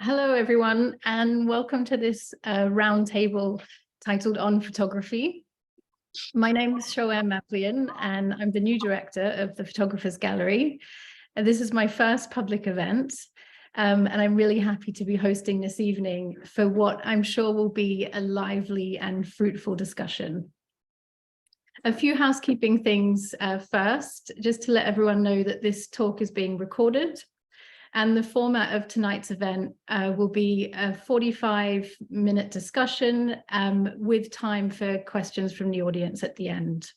Hello, everyone, and welcome to this roundtable titled On Photography. My name is Shoair Mavlian, and I'm the new director of the Photographers Gallery. This is my first public event, and I'm really happy to be hosting this evening for what I'm sure will be a lively and fruitful discussion. A few housekeeping things first, just to let everyone know that this talk is being recorded. And the format of tonight's event will be a 45-minute discussion with time for questions from the audience at the end.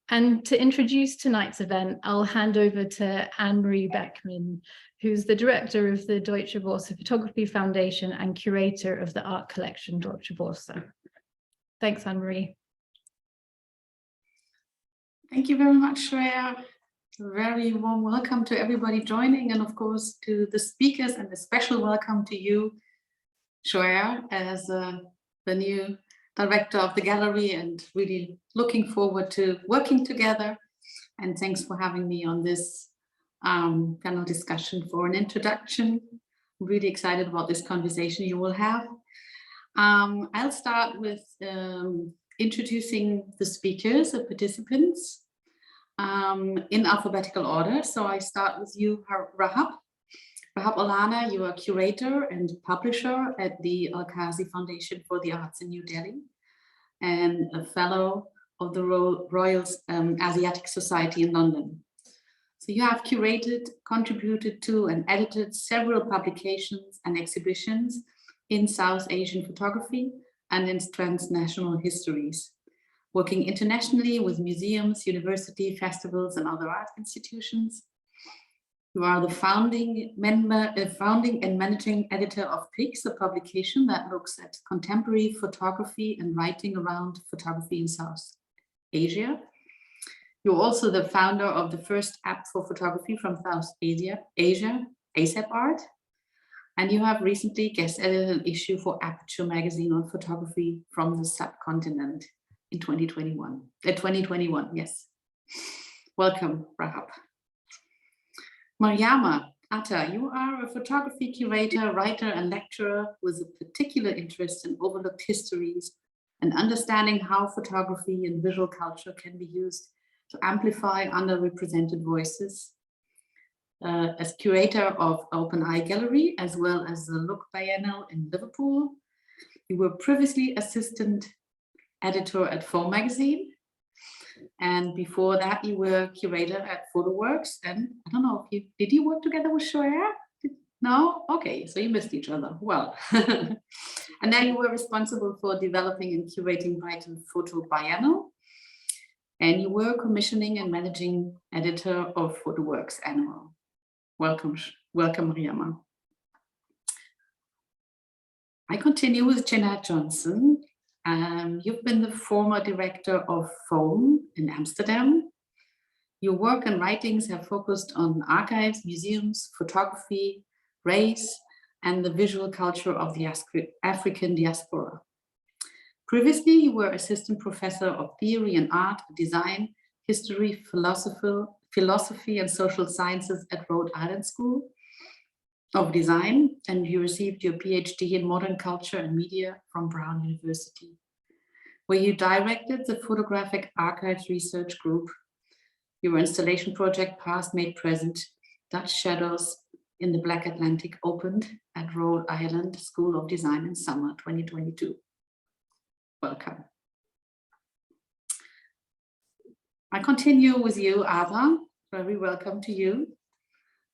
And to introduce tonight's event, I'll hand over to Anne-Marie Beckmann, who's the director of the Deutsche Börse Photography Foundation and curator of the Art Collection Deutsche Börse. Thanks, Anne-Marie. Thank you very much, Shoair. Very warm welcome to everybody joining, and of course to the speakers, and a special welcome to you, Shoair, as the new director of the gallery, and really looking forward to working together. And thanks for having me on this panel discussion. For an introduction, I'm really excited about this conversation you will have. I'll start with introducing the speakers, the participants, in alphabetical order. So I start with you, Rahaab Allana. You are curator and publisher at the Al-Kazi Foundation for the Arts in New Delhi and a fellow of the Royal Asiatic Society in London. So you have curated, contributed to, and edited several publications and exhibitions in South Asian photography and in transnational histories, working internationally with museums, university, festivals, and other art institutions. You are the founding and managing editor of PIX, a publication that looks at contemporary photography and writing around photography in South Asia. You're also the founder of the first app for photography from South Asia, ASAP Art. And you have recently guest edited an issue for Aperture magazine on photography from the subcontinent in 2021, yes. Welcome, Rahaab. Mariama Attah, you are a photography curator, writer, and lecturer with a particular interest in overlooked histories and understanding how photography and visual culture can be used to amplify underrepresented voices. As curator of Open Eye Gallery, as well as the Look Biennial in Liverpool. You were previously assistant editor at Foam magazine, and before that you were curator at PhotoWorks. And I don't know if did you work together with Shoair? No? Okay, so you missed each other. Well, and then you were responsible for developing and curating Brighton Photo Biennial, and you were commissioning and managing editor of PhotoWorks Annual. Welcome, Mariama. I continue with Jeanette Johnson. You've been the former director of Foam in Amsterdam. Your work and writings have focused on archives, museums, photography, race, and the visual culture of the African diaspora. Previously, you were assistant professor of theory and art, design, history, philosophy, and social sciences at Rhode Island School of Design, and you received your PhD in modern culture and media from Brown University, where you directed the Photographic Archives Research Group. Your installation project Past Made Present, Dutch Shadows in the Black Atlantic opened at Rhode Island School of Design in summer 2022. Welcome. I continue with you, Ava. Very welcome to you.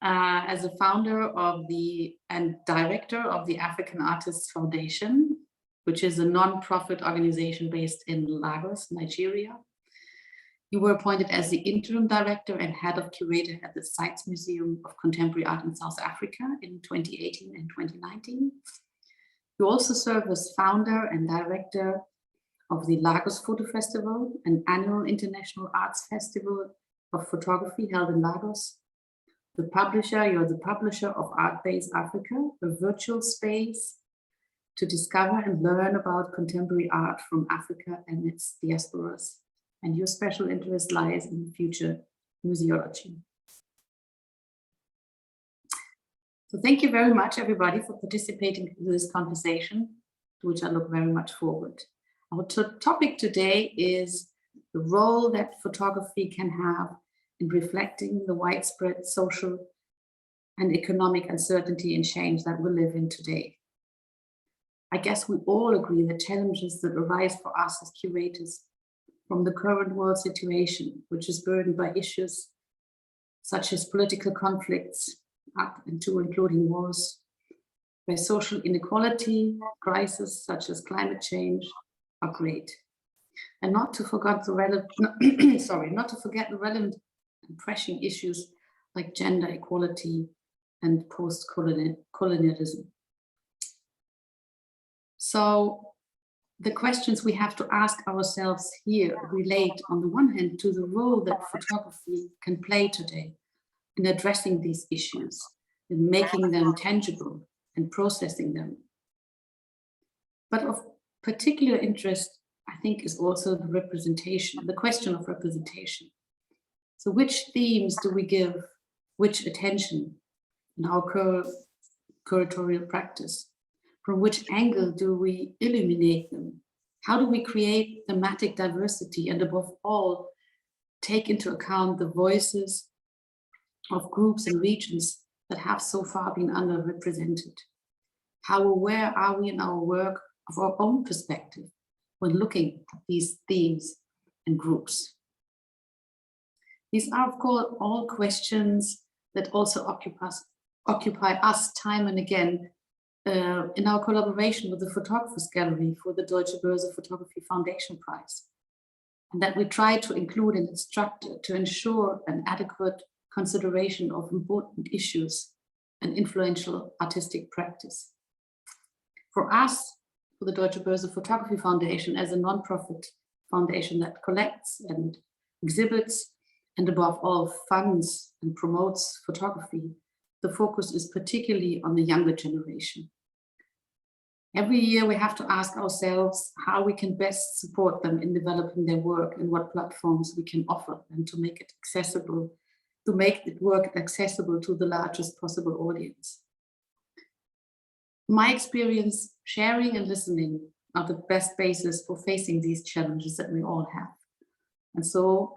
As a founder of and director of the African Artists Foundation, which is a non-profit organization based in Lagos, Nigeria. You were appointed as the interim director and head of curator at the Sites Museum of Contemporary Art in South Africa in 2018 and 2019. You also serve as founder and director of the Lagos Photo Festival, an annual international arts festival of photography held in Lagos. You're the publisher of Art Base Africa, a virtual space to discover and learn about contemporary art from Africa and its diasporas. And your special interest lies in future museology. So thank you very much, everybody, for participating in this conversation, to which I look very much forward. Our topic today is the role that photography can have in reflecting the widespread social and economic uncertainty and change that we live in today. I guess we all agree that challenges that arise for us as curators from the current world situation, which is burdened by issues such as political conflicts, up and to including wars, by social inequality, crises such as climate change, are great. And not to forget the relevant, not to forget the relevant and pressing issues like gender equality and post-colonialism. So the questions we have to ask ourselves here relate, on the one hand, to the role that photography can play today in addressing these issues, in making them tangible and processing them. But of particular interest, I think, is also the representation, the question of representation. So which themes do we give which attention in our curatorial practice? From which angle do we illuminate them? How do we create thematic diversity and, above all, take into account the voices of groups and regions that have so far been underrepresented? How aware are we in our work of our own perspective when looking at these themes and groups? These are, of course, all questions that also occupy us time and again in our collaboration with the Photographers Gallery for the Deutsche Börse Photography Foundation Prize, and that we try to include in its structure to ensure an adequate consideration of important issues and influential artistic practice. For us, for the Deutsche Börse Photography Foundation, as a non-profit foundation that collects and exhibits and, above all, funds and promotes photography, the focus is particularly on the younger generation. Every year we have to ask ourselves how we can best support them in developing their work and what platforms we can offer them to make it accessible, to make the work accessible to the largest possible audience. In my experience, sharing and listening are the best basis for facing these challenges that we all have. And so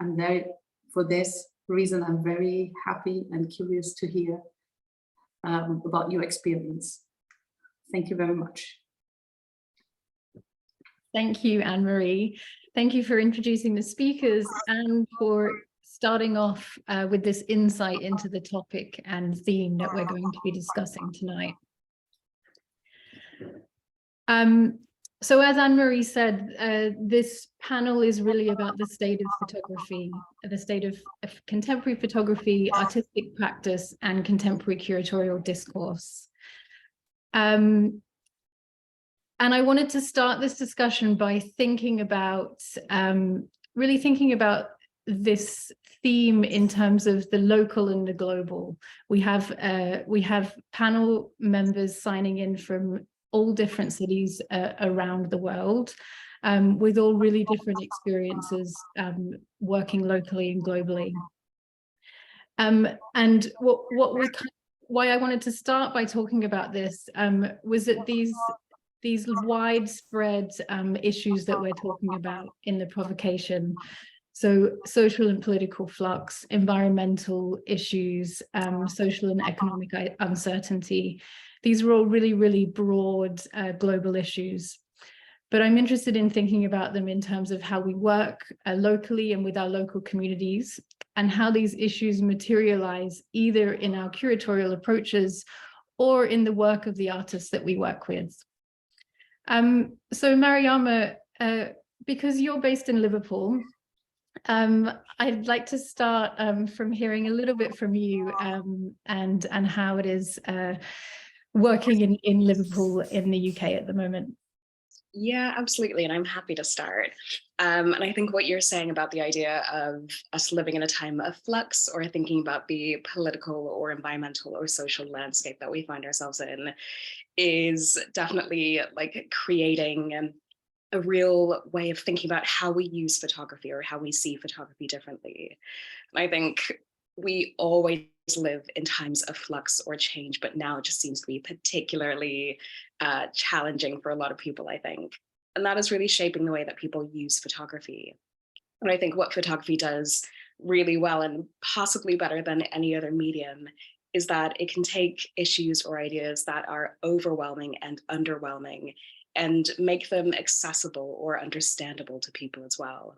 for this reason, I'm very happy and curious to hear about your experience. Thank you very much. Thank you, Anne-Marie. Thank you for introducing the speakers and for starting off with this insight into the topic and theme that we're going to be discussing tonight. So as Anne-Marie said, this panel is really about the state of photography, the state of contemporary photography, artistic practice, and contemporary curatorial discourse. And I wanted to start this discussion by thinking about, really thinking about this theme in terms of the local and the global. We have panel members signing in from all different cities around the world, with all really different experiences working locally and globally. And why I wanted to start by talking about this was that these widespread issues that we're talking about in the provocation, so social and political flux, environmental issues, social and economic uncertainty, these are all really, really broad global issues. But I'm interested in thinking about them in terms of how we work locally and with our local communities, and how these issues materialize either in our curatorial approaches or in the work of the artists that we work with. So Mariama, because you're based in Liverpool, I'd like to start from hearing a little bit from you and how it is working in Liverpool in the UK at the moment. Yeah, absolutely. And I'm happy to start. And I think what you're saying about the idea of us living in a time of flux, or thinking about the political or environmental or social landscape that we find ourselves in, is definitely like creating a real way of thinking about how we use photography or how we see photography differently. And I think we always live in times of flux or change, but now it just seems to be particularly challenging for a lot of people, I think. And that is really shaping the way that people use photography. And I think what photography does really well, and possibly better than any other medium, is that it can take issues or ideas that are overwhelming and underwhelming and make them accessible or understandable to people as well.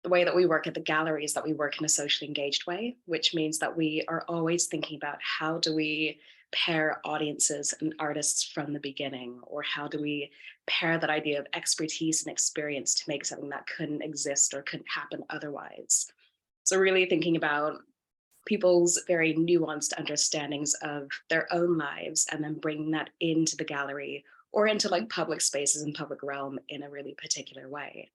The way that we work at the gallery is that we work in a socially engaged way, which means that we are always thinking about how do we pair audiences and artists from the beginning, or how do we pair that idea of expertise and experience to make something that couldn't exist or couldn't happen otherwise. So really thinking about people's very nuanced understandings of their own lives and then bringing that into the gallery or into like public spaces and public realm in a really particular way.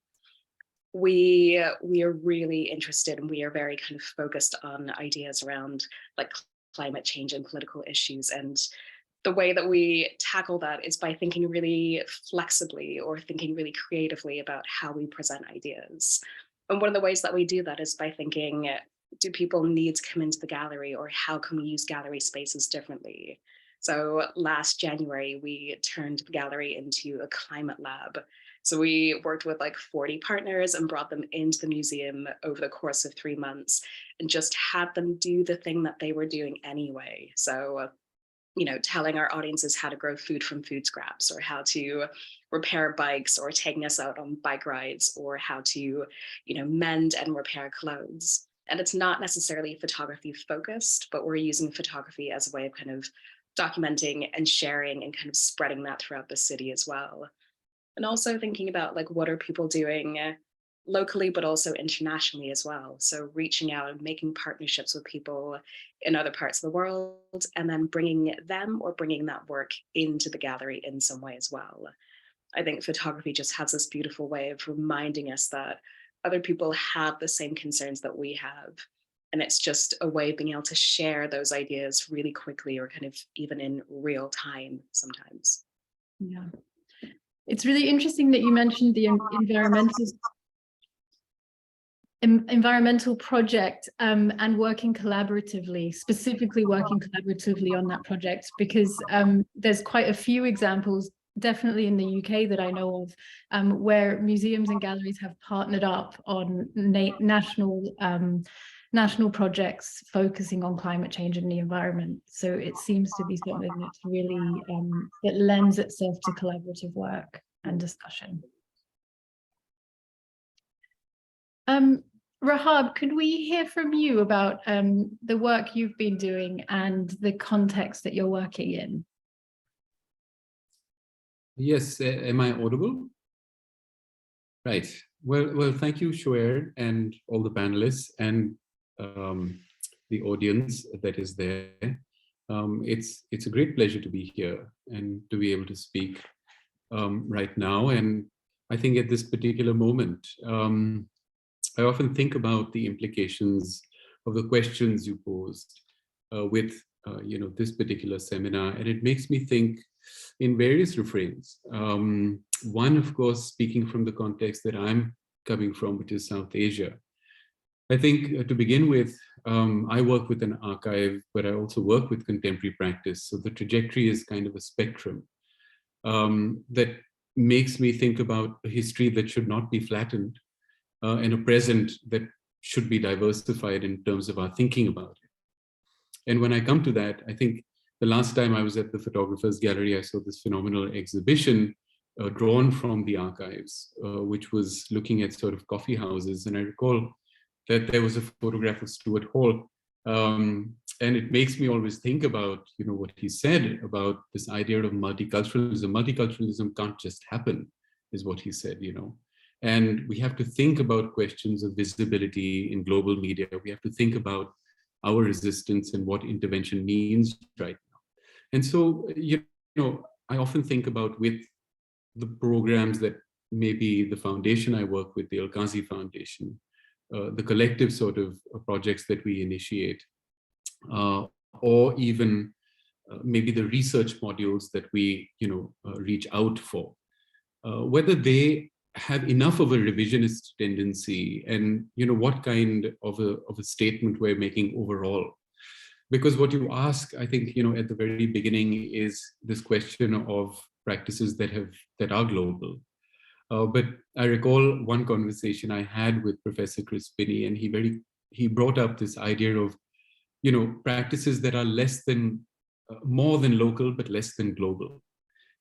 We are really interested, and we are very kind of focused on ideas around like climate change and political issues. And the way that we tackle that is by thinking really flexibly or thinking really creatively about how we present ideas. And one of the ways that we do that is by thinking, do people need to come into the gallery, or how can we use gallery spaces differently? So last January, we turned the gallery into a climate lab. So we worked with like 40 partners and brought them into the museum over the course of 3 months and just had them do the thing that they were doing anyway. So, you know, telling our audiences how to grow food from food scraps, or how to repair bikes, or taking us out on bike rides, or how to, you know, mend and repair clothes. And it's not necessarily photography focused, but we're using photography as a way of kind of documenting and sharing and kind of spreading that throughout the city as well. And also thinking about like, what are people doing locally, but also internationally as well. So reaching out and making partnerships with people in other parts of the world, and then bringing them or bringing that work into the gallery in some way as well. I think photography just has this beautiful way of reminding us that other people have the same concerns that we have. And it's just a way of being able to share those ideas really quickly, or kind of even in real time sometimes. Yeah. It's really interesting that you mentioned the environmental project and working collaboratively, specifically working collaboratively on that project, because there's quite a few examples, definitely in the UK that I know of, where museums and galleries have partnered up on national projects focusing on climate change and the environment. So it seems to be something that's really, that lends itself to collaborative work and discussion. Rahaab, could we hear from you about the work you've been doing and the context that you're working in? Yes, am I audible? Right. Well, thank you, Shoair, and all the panelists and the audience that is there. It's a great pleasure to be here and to be able to speak right now. And I think at this particular moment, I often think about the implications of the questions you posed with this particular seminar, and it makes me think in various refrains. One, of course, speaking from the context that I'm coming from, which is South Asia. I think to begin with, I work with an archive, but I also work with contemporary practice. So the trajectory is kind of a spectrum that makes me think about a history that should not be flattened and a present that should be diversified in terms of our thinking about it. And when I come to that, I think the last time I was at the Photographers Gallery, I saw this phenomenal exhibition drawn from the archives, which was looking at sort of coffee houses. And I recall that there was a photograph of Stuart Hall. And it makes me always think about, what he said about this idea of multiculturalism. Multiculturalism can't just happen, is what he said, And we have to think about questions of visibility in global media. We have to think about our resistance and what intervention means right now. And so, I often think about with the programs that maybe the foundation I work with, the Al-Qazi Foundation, the collective sort of projects that we initiate, or even maybe the research modules that we, reach out for, whether they have enough of a revisionist tendency, and what kind of a statement we're making overall. Because what you ask, I think, at the very beginning is this question of practices that are global. But I recall one conversation I had with Professor Chris Binney, and he brought up this idea of, practices that are more than local, but less than global.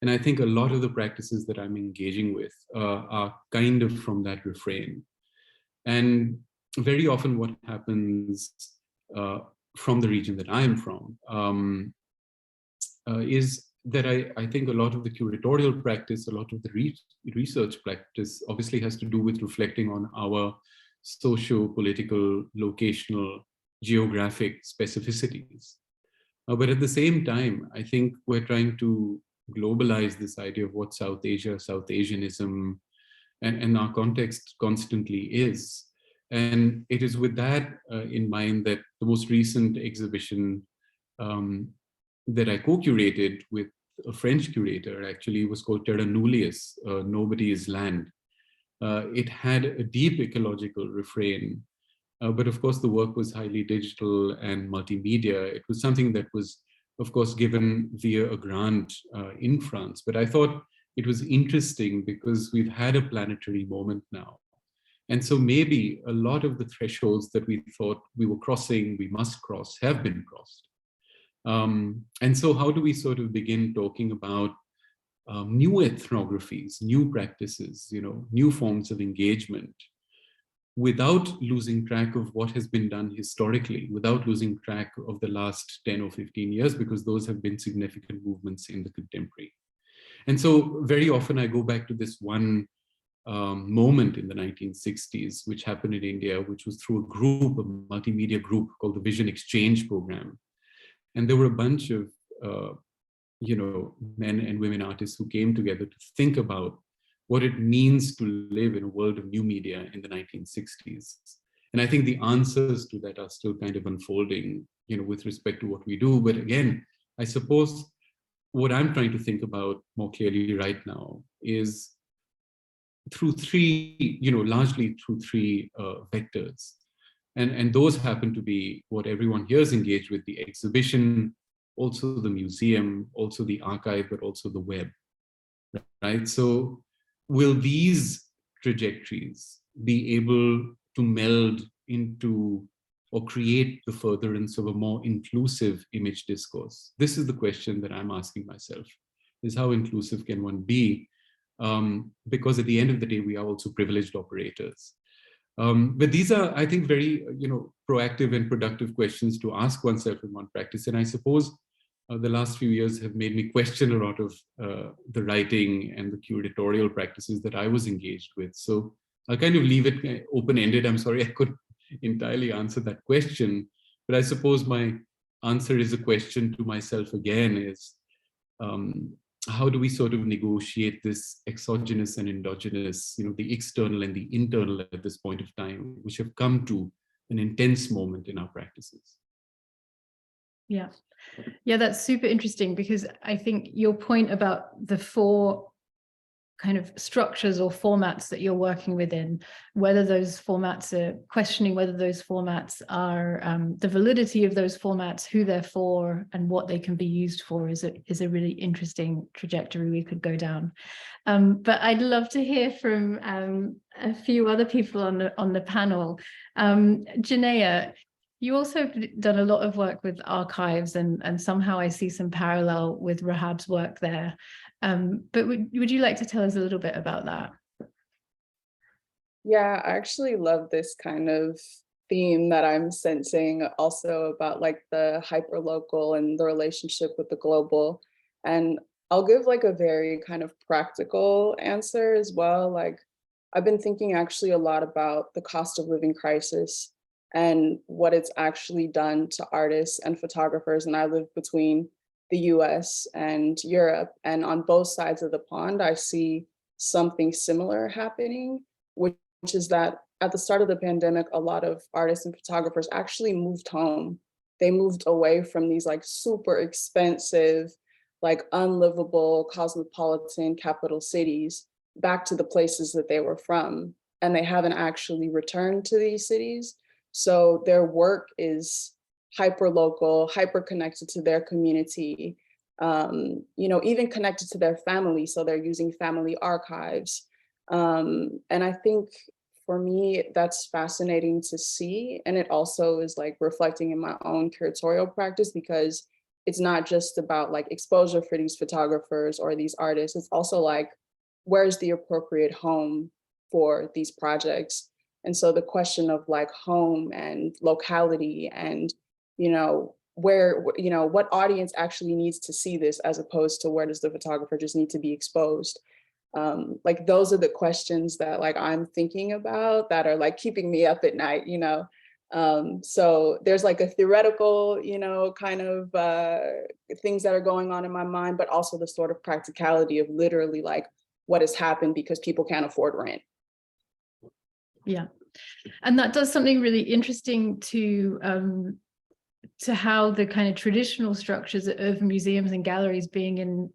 And I think a lot of the practices that I'm engaging with are kind of from that refrain. And very often what happens from the region that I'm from is that I think a lot of the curatorial practice, a lot of the research practice obviously has to do with reflecting on our socio-political, locational, geographic specificities. But at the same time, I think we're trying to globalize this idea of what South Asia, South Asianism, and our context constantly is. And it is with that in mind that the most recent exhibition that I co-curated with a French curator actually was called Terra Nullius, Nobody is Land. It had a deep ecological refrain, but of course the work was highly digital and multimedia. It was something that was, of course, given via a grant in France. But I thought it was interesting because we've had a planetary moment now. And so maybe a lot of the thresholds that we thought we were crossing, we must cross, have been crossed. And so how do we sort of begin talking about new ethnographies, new practices, new forms of engagement, without losing track of what has been done historically, without losing track of the last 10 or 15 years, because those have been significant movements in the contemporary. And so very often I go back to this one moment in the 1960s, which happened in India, which was through a group, a multimedia group called the Vision Exchange Program. And there were a bunch of, men and women artists who came together to think about what it means to live in a world of new media in the 1960s. And I think the answers to that are still kind of unfolding, with respect to what we do. But again, I suppose what I'm trying to think about more clearly right now is through three, largely through three vectors. And those happen to be what everyone here is engaged with: the exhibition, also the museum, also the archive, but also the web, right? So will these trajectories be able to meld into or create the furtherance of a more inclusive image discourse? This is the question that I'm asking myself, is how inclusive can one be? Because at the end of the day, we are also privileged operators. But these are, I think, very proactive and productive questions to ask oneself in one practice. And I suppose the last few years have made me question a lot of the writing and the curatorial practices that I was engaged with. So I'll kind of leave it open-ended. I'm sorry I couldn't entirely answer that question, but I suppose my answer is a question to myself again, is how do we sort of negotiate this exogenous and endogenous, the external and the internal at this point of time, which have come to an intense moment in our practices? Yeah, that's super interesting, because I think your point about the four kind of structures or formats that you're working within, whether those formats are questioning, whether those formats are the validity of those formats, who they're for, and what they can be used for, is a really interesting trajectory we could go down. But I'd love to hear from a few other people on the panel. Janaea, you also have done a lot of work with archives, and somehow I see some parallel with Rahab's work there. But would you like to tell us a little bit about that? Yeah, I actually love this kind of theme that I'm sensing also about like the hyperlocal and the relationship with the global. And I'll give like a very kind of practical answer as well. Like I've been thinking actually a lot about the cost of living crisis and what it's actually done to artists and photographers. And I live between the US and Europe, and on both sides of the pond, I see something similar happening, which is that at the start of the pandemic, a lot of artists and photographers actually moved home. They moved away from these like super expensive, like unlivable cosmopolitan capital cities back to the places that they were from, and they haven't actually returned to these cities. So their work is hyper local, hyper connected to their community, even connected to their family. So they're using family archives. And I think for me, that's fascinating to see. And it also is like reflecting in my own curatorial practice, because it's not just about like exposure for these photographers or these artists. It's also like, where's the appropriate home for these projects? And so the question of like home and locality and, where, what audience actually needs to see this, as opposed to where does the photographer just need to be exposed? Like those are the questions that like I'm thinking about that are like keeping me up at night, So there's like a theoretical, kind of things that are going on in my mind, but also the sort of practicality of literally like what has happened because people can't afford rent. Yeah, and that does something really interesting to how the kind of traditional structures of museums and galleries being in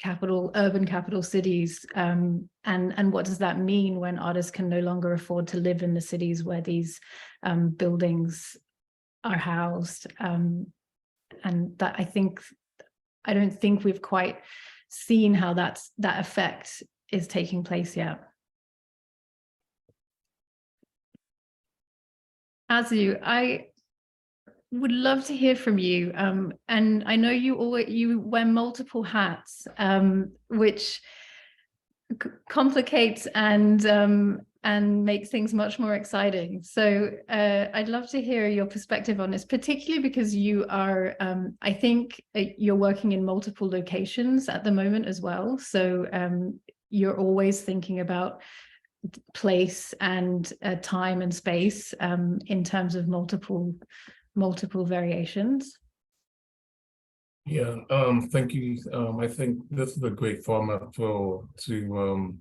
urban capital cities, and what does that mean when artists can no longer afford to live in the cities where these buildings are housed, and that I don't think we've quite seen how that effect is taking place yet. Azu, I would love to hear from you, and I know you wear multiple hats, which complicates and makes things much more exciting. So I'd love to hear your perspective on this, particularly because you are, I think you're working in multiple locations at the moment as well. So you're always thinking about place and time and space in terms of multiple variations. Yeah, thank you. I think this is a great format to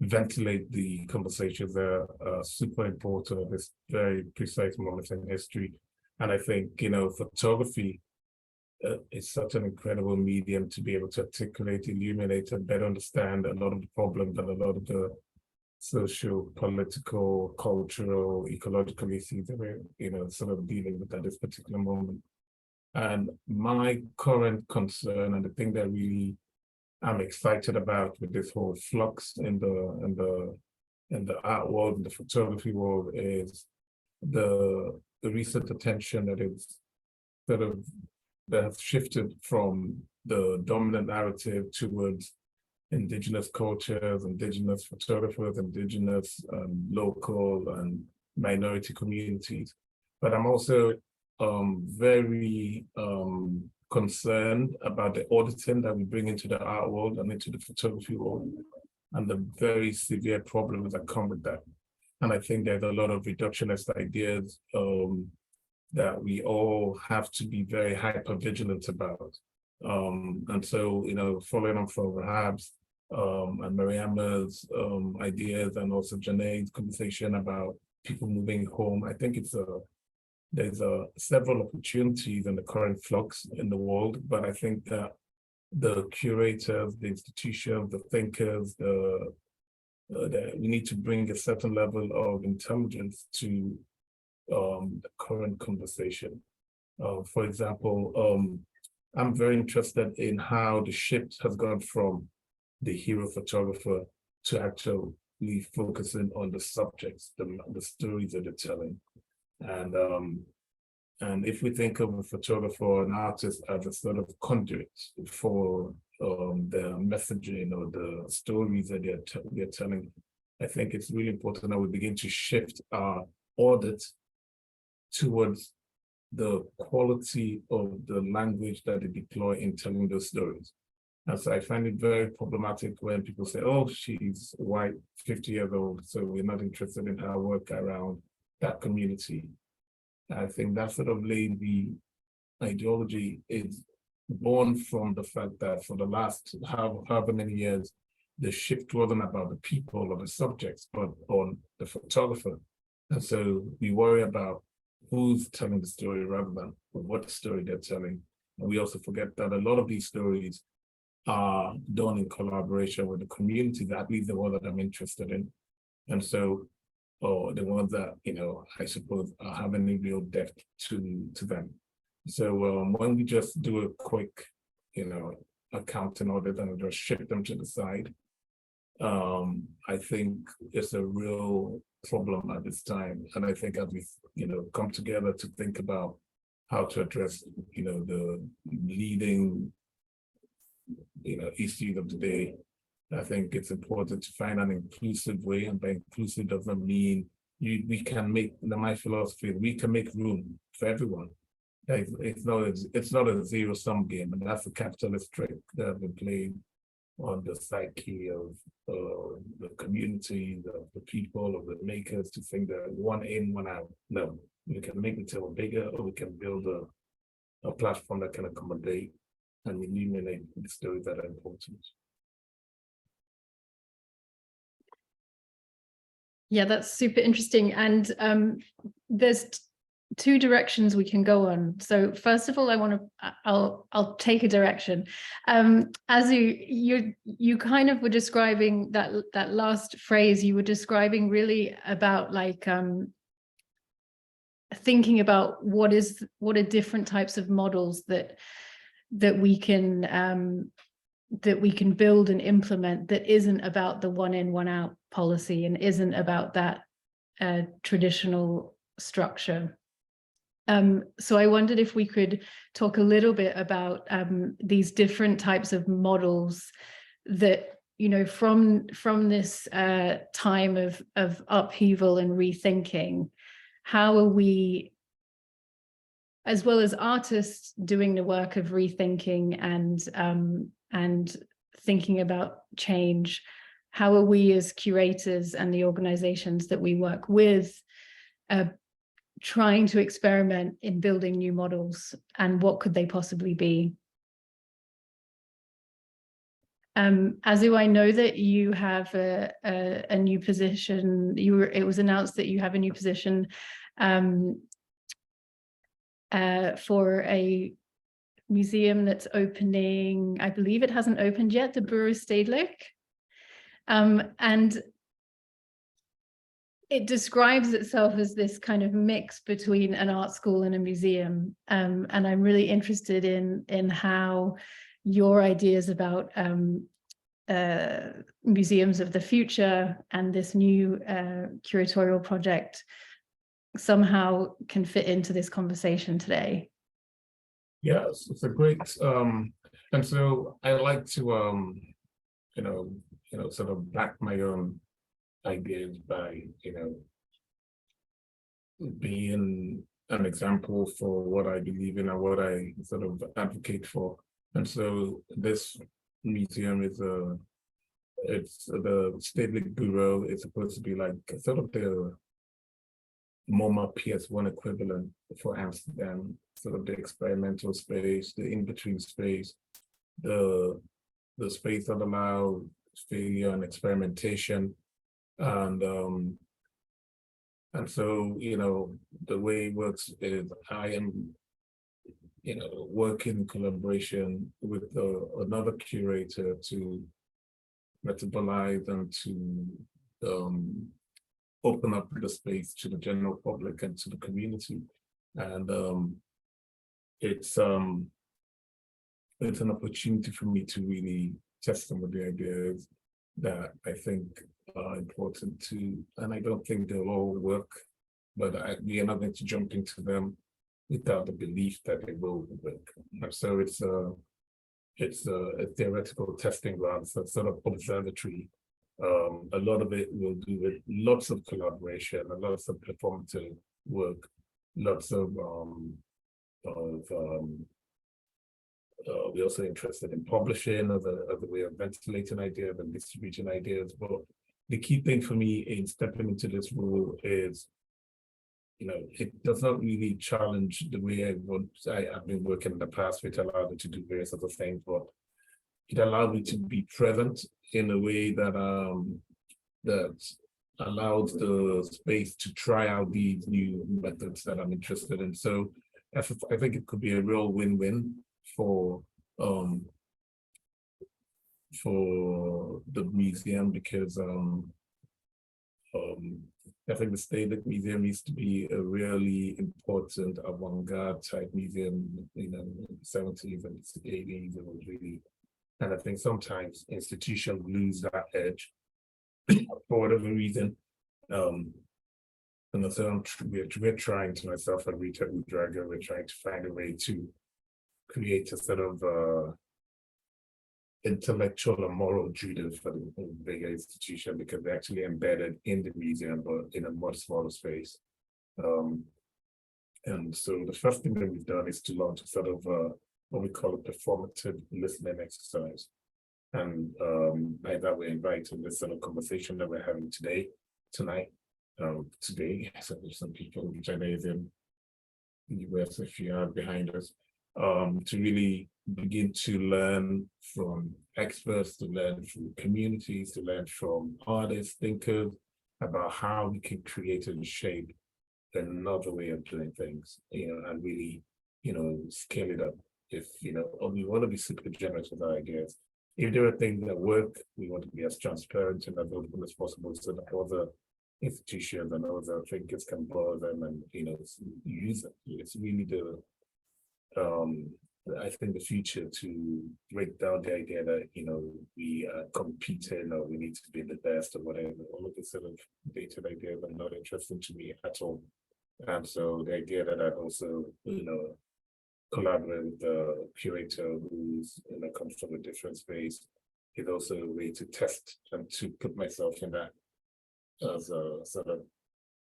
ventilate the conversations that are super important at this very precise moment in history. And I think, photography is such an incredible medium to be able to articulate, illuminate, and better understand a lot of the problems and a lot of the social, political, cultural, ecological issues that we're, sort of dealing with at this particular moment. And my current concern, and the thing that really I'm excited about with this whole flux in the art world, in the photography world, is the recent attention that is that has shifted from the dominant narrative towards indigenous cultures, indigenous photographers, indigenous local and minority communities. But I'm also very concerned about the auditing that we bring into the art world and into the photography world, and the very severe problems that come with that. And I think there's a lot of reductionist ideas that we all have to be very hyper vigilant about. And so, following on from Rahab's and Mariama's ideas, and also Janae's conversation about people moving home, I think there's several opportunities in the current flux in the world, but I think that the curators, the institutions, the thinkers, that we need to bring a certain level of intelligence to the current conversation. For example, I'm very interested in how the shift has gone from the hero photographer to actually focusing on the subjects, the stories that they're telling. And if we think of a photographer or an artist as a sort of conduit for the messaging or the stories that they're telling, I think it's really important that we begin to shift our audit towards the quality of the language that they deploy in telling those stories. And so I find it very problematic when people say, oh, she's white, 50 years old, so we're not interested in her work around that community. I think that sort of lazy ideology is born from the fact that for the last however many years, the shift wasn't about the people or the subjects, but on the photographer. And so we worry about who's telling the story rather than what story they're telling. And we also forget that a lot of these stories are done in collaboration with the community, at least the one that I'm interested in. And so, or the ones that, I suppose are having a real depth to them. So when we just do a quick, accounting audit and just shift them to the side, I think it's a real problem at this time. And I think as we, come together to think about how to address, the leading, issues of the day, I think it's important to find an inclusive way, and by inclusive doesn't mean we can make, my philosophy, we can make room for everyone. It's not a zero-sum game, and that's a capitalist trick that has been played on the psyche of the community, the people, of the makers, to think that one in, one out. No, we can make the table bigger, or we can build a platform that can accommodate and illuminate the stories that are important. Yeah, that's super interesting. And there's two directions we can go on. So first of all, I'll take a direction. Azu, you kind of were describing that last phrase, you were describing really about like thinking about what are different types of models that we can build and implement, that isn't about the one in, one out policy, and isn't about that traditional structure. So I wondered if we could talk a little bit about these different types of models that, from this time of upheaval and rethinking, how are we, as well as artists doing the work of rethinking and thinking about change, how are we as curators and the organizations that we work with trying to experiment in building new models, and what could they possibly be? Azu, I know that you have a new position. It was announced that you have a new position for a museum that's opening. I believe it hasn't opened yet, the Bureau Stedelijk. And it describes itself as this kind of mix between an art school and a museum. And I'm really interested in how your ideas about museums of the future and this new curatorial project somehow can fit into this conversation today. Yes, it's a great, and so I like to, sort of back my own ideas by, being an example for what I believe in and what I sort of advocate for. And so this museum is it's the Stedelijk Bureau is supposed to be like sort of the MoMA PS1 equivalent for Amsterdam, sort of the experimental space, the in-between space, the space that allows failure and experimentation. And so, the way it works is I am, working in collaboration with another curator to metabolize and to open up the space to the general public and to the community. And it's an opportunity for me to really test some of the ideas that I think are important to, and I don't think they'll all work, but we are not going to jump into them without the belief that they will work. And so it's a theoretical testing ground, so sort of observatory. A lot of it will do with lots of collaboration, and lots of performative work, lots of we're also interested in publishing as a way of ventilating ideas and distributing ideas. But the key thing for me in stepping into this role is, it does not really challenge the way I've been working in the past, which allowed me to do various other things, but it allowed me to be present in a way that that allows the space to try out these new methods that I'm interested in. So I think it could be a real win-win for for the museum because I think the State Museum used to be a really important avant-garde type museum, in the 70s and 80s. It was really, and I think sometimes institutions lose that edge for whatever reason. And so we're trying to, myself and Rita Udraga, we're trying to find a way to create a sort of intellectual and moral Judas for the bigger institution, because they're actually embedded in the museum, but in a much smaller space. And so the first thing that we've done is to launch a sort of what we call a performative listening exercise. And by that we're inviting this sort of conversation that we're having today, so there's some people, which I know is in the US, if you are behind us, to really begin to learn from experts, to learn from communities, to learn from artists, thinkers, about how we can create and shape another way of doing things, and really, scale it up. If, we want to be super generous with our ideas. If there are things that work, we want to be as transparent and as open as possible so that other institutions and other thinkers can borrow them and, use it. It's really I think the future to break down the idea that, we are competing or we need to be the best or whatever. All of this sort of dated ideas are not interesting to me at all. And so the idea that I also, collaborate with the curator who's, comes from a different space is also a way to test and to put myself in that as a sort of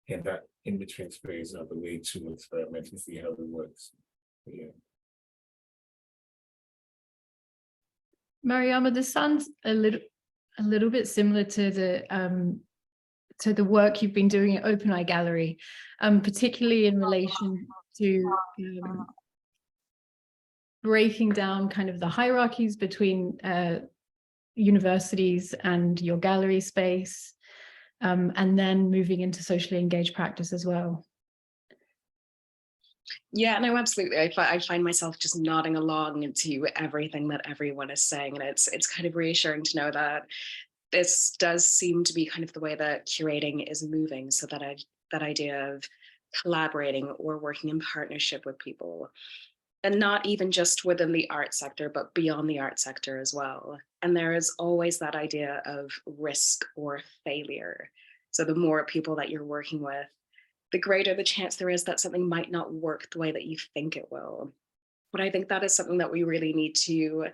in that in-between space as a way to experiment and see how it works. Yeah. Mariama, this sounds a little bit similar to the work you've been doing at Open Eye Gallery, particularly in relation to breaking down kind of the hierarchies between universities and your gallery space, and then moving into socially engaged practice as well. Yeah, no, absolutely. I find myself just nodding along to everything that everyone is saying, and it's kind of reassuring to know that this does seem to be kind of the way that curating is moving. So that idea of collaborating or working in partnership with people, and not even just within the art sector, but beyond the art sector as well. And there is always that idea of risk or failure. So the more people that you're working with, the greater the chance there is that something might not work the way that you think it will. But I think that is something that we really need to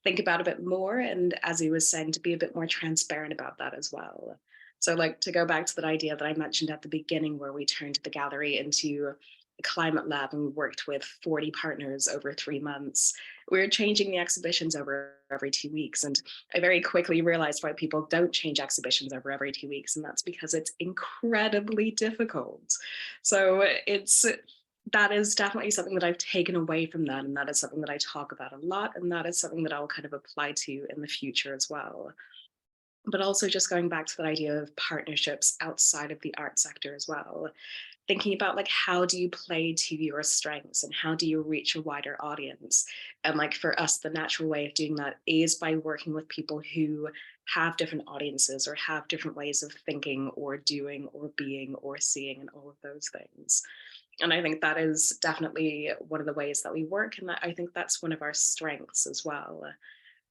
think about a bit more. And as he was saying, to be a bit more transparent about that as well. So like to go back to that idea that I mentioned at the beginning, where we turned the gallery into a climate lab and we worked with 40 partners over 3 months. We were changing the exhibitions over every 2 weeks. And I very quickly realized why people don't change exhibitions over every 2 weeks. And that's because it's incredibly difficult. So that is definitely something that I've taken away from that. And that is something that I talk about a lot. And that is something that I'll kind of apply to in the future as well. But also just going back to that idea of partnerships outside of the art sector as well. Thinking about like, how do you play to your strengths and how do you reach a wider audience? And like for us, the natural way of doing that is by working with people who have different audiences or have different ways of thinking or doing or being or seeing and all of those things. And I think that is definitely one of the ways that we work. And I think that's one of our strengths as well.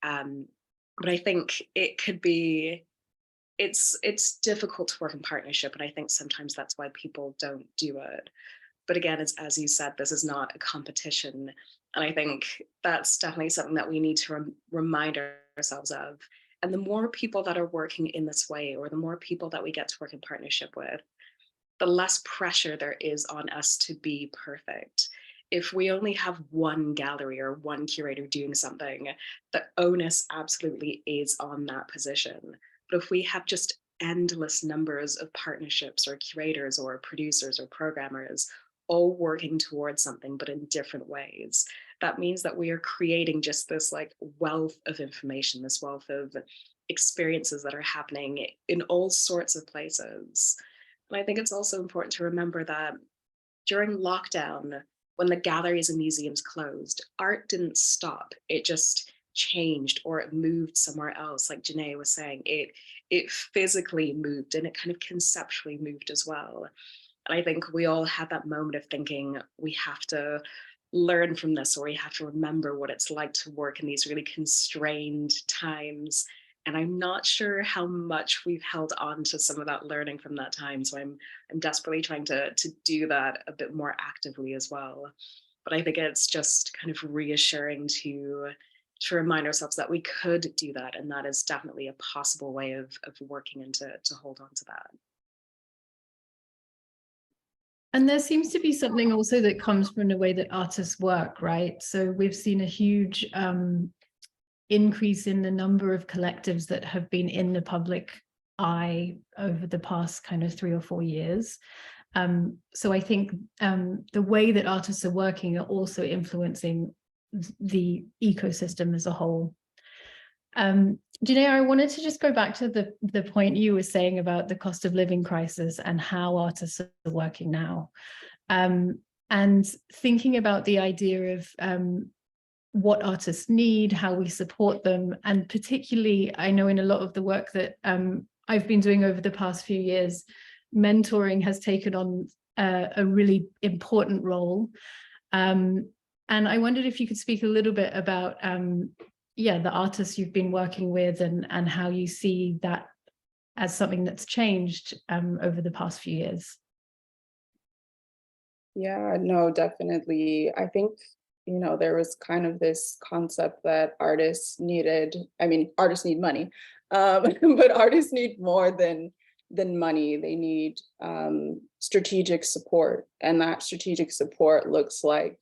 But I think it could be, it's difficult to work in partnership. And I think sometimes that's why people don't do it. But again, as you said, this is not a competition. And I think that's definitely something that we need to remind ourselves of. And the more people that are working in this way, or the more people that we get to work in partnership with, the less pressure there is on us to be perfect. If we only have one gallery or one curator doing something, the onus absolutely is on that position. But if we have just endless numbers of partnerships or curators or producers or programmers all working towards something, but in different ways, that means that we are creating just this like wealth of information, this wealth of experiences that are happening in all sorts of places. And I think it's also important to remember that during lockdown, when the galleries and museums closed, art didn't stop. It just changed or it moved somewhere else. Like Janae was saying, it physically moved and it kind of conceptually moved as well. And I think we all had that moment of thinking we have to learn from this, or we have to remember what it's like to work in these really constrained times. And I'm not sure how much we've held on to some of that learning from that time. So I'm desperately trying to do that a bit more actively as well. But I think it's just kind of reassuring to remind ourselves that we could do that. And that is definitely a possible way of working and to hold on to that. And there seems to be something also that comes from the way that artists work, right? So we've seen a huge increase in the number of collectives that have been in the public eye over the past kind of 3 or 4 years. So I think the way that artists are working are also influencing the ecosystem as a whole. Janae, I wanted to just go back to the point you were saying about the cost of living crisis and how artists are working now. And thinking about the idea of what artists need, how we support them, and particularly, I know in a lot of the work that I've been doing over the past few years, mentoring has taken on a really important role. And I wondered if you could speak a little bit about the artists you've been working with and how you see that as something that's changed over the past few years. Yeah, no, definitely. I think, there was kind of this concept that artists needed, artists need money, but artists need more than money. They need strategic support. And that strategic support looks like,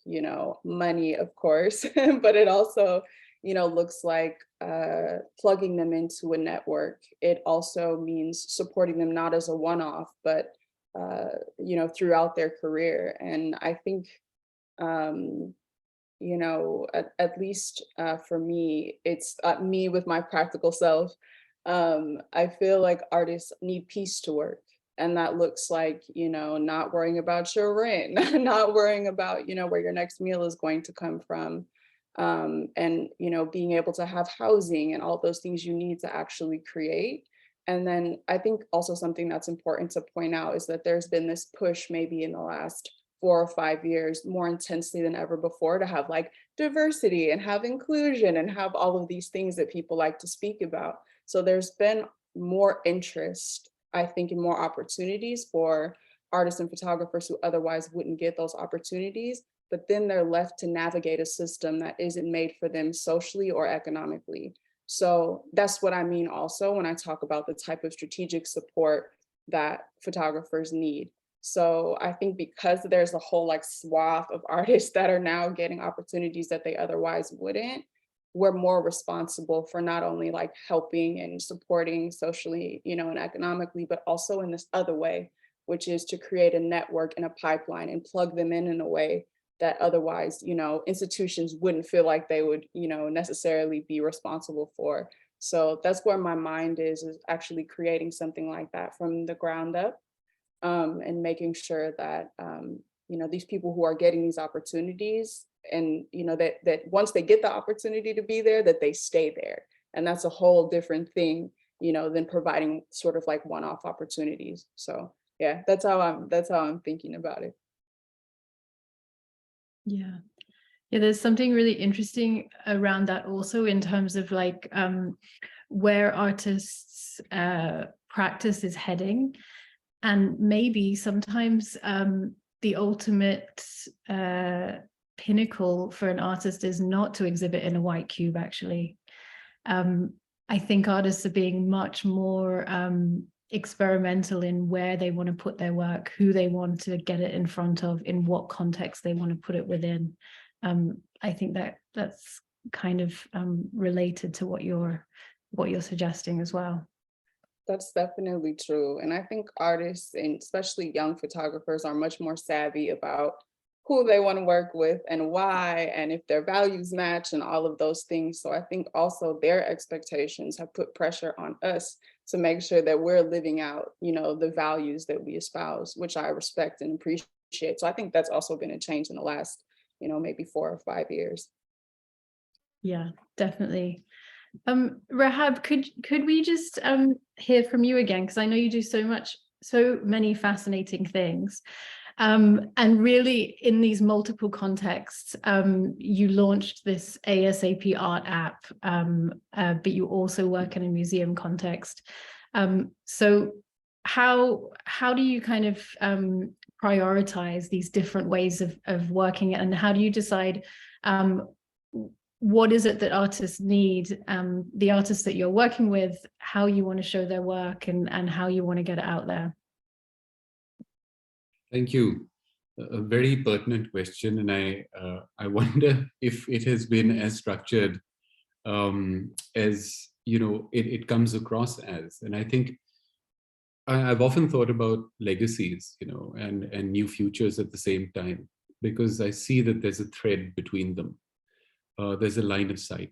money, of course, but it also looks like plugging them into a network. It also means supporting them not as a one-off, but throughout their career. And I think, at least for me, it's me with my practical self. I feel like artists need peace to work. And that looks like, not worrying about your rent, not worrying about, where your next meal is going to come from. And being able to have housing and all those things you need to actually create. And then I think also something that's important to point out is that there's been this push maybe in the last 4 or 5 years more intensely than ever before to have like diversity and have inclusion and have all of these things that people like to speak about. So there's been more interest, I think, and more opportunities for artists and photographers who otherwise wouldn't get those opportunities, but then they're left to navigate a system that isn't made for them socially or economically. So that's what I mean also when I talk about the type of strategic support that photographers need. So I think because there's a whole like swath of artists that are now getting opportunities that they otherwise wouldn't, we're more responsible for not only like helping and supporting socially, and economically, but also in this other way, which is to create a network and a pipeline and plug them in a way that otherwise, institutions wouldn't feel like they would, necessarily be responsible for. So that's where my mind is actually creating something like that from the ground up, and making sure that, these people who are getting these opportunities and, that once they get the opportunity to be there, that they stay there. And that's a whole different thing, than providing sort of like one-off opportunities. So yeah, that's how I'm thinking about it. Yeah, there's something really interesting around that also in terms of like where artists' practice is heading. And maybe sometimes the ultimate pinnacle for an artist is not to exhibit in a white cube, actually. I think artists are being much more experimental in where they want to put their work, who they want to get it in front of, in what context they want to put it within. I think that's kind of related to what you're suggesting as well. That's definitely true. And I think artists and especially young photographers are much more savvy about who they want to work with and why, and if their values match and all of those things. So I think also their expectations have put pressure on us to make sure that we're living out, the values that we espouse, which I respect and appreciate. So I think that's also been a change in the last, maybe 4 or 5 years. Yeah, definitely. Rahaab, could we just hear from you again? Because I know you do so many fascinating things. And really in these multiple contexts, you launched this ASAP art app, but you also work in a museum context. So how do you kind of prioritize these different ways of working, and how do you decide what is it that artists need, the artists that you're working with, how you want to show their work, and how you want to get it out there? Thank you. A very pertinent question, and I wonder if it has been as structured as it comes across as. And I think I've often thought about legacies, and new futures at the same time, because I see that there's a thread between them. There's a line of sight.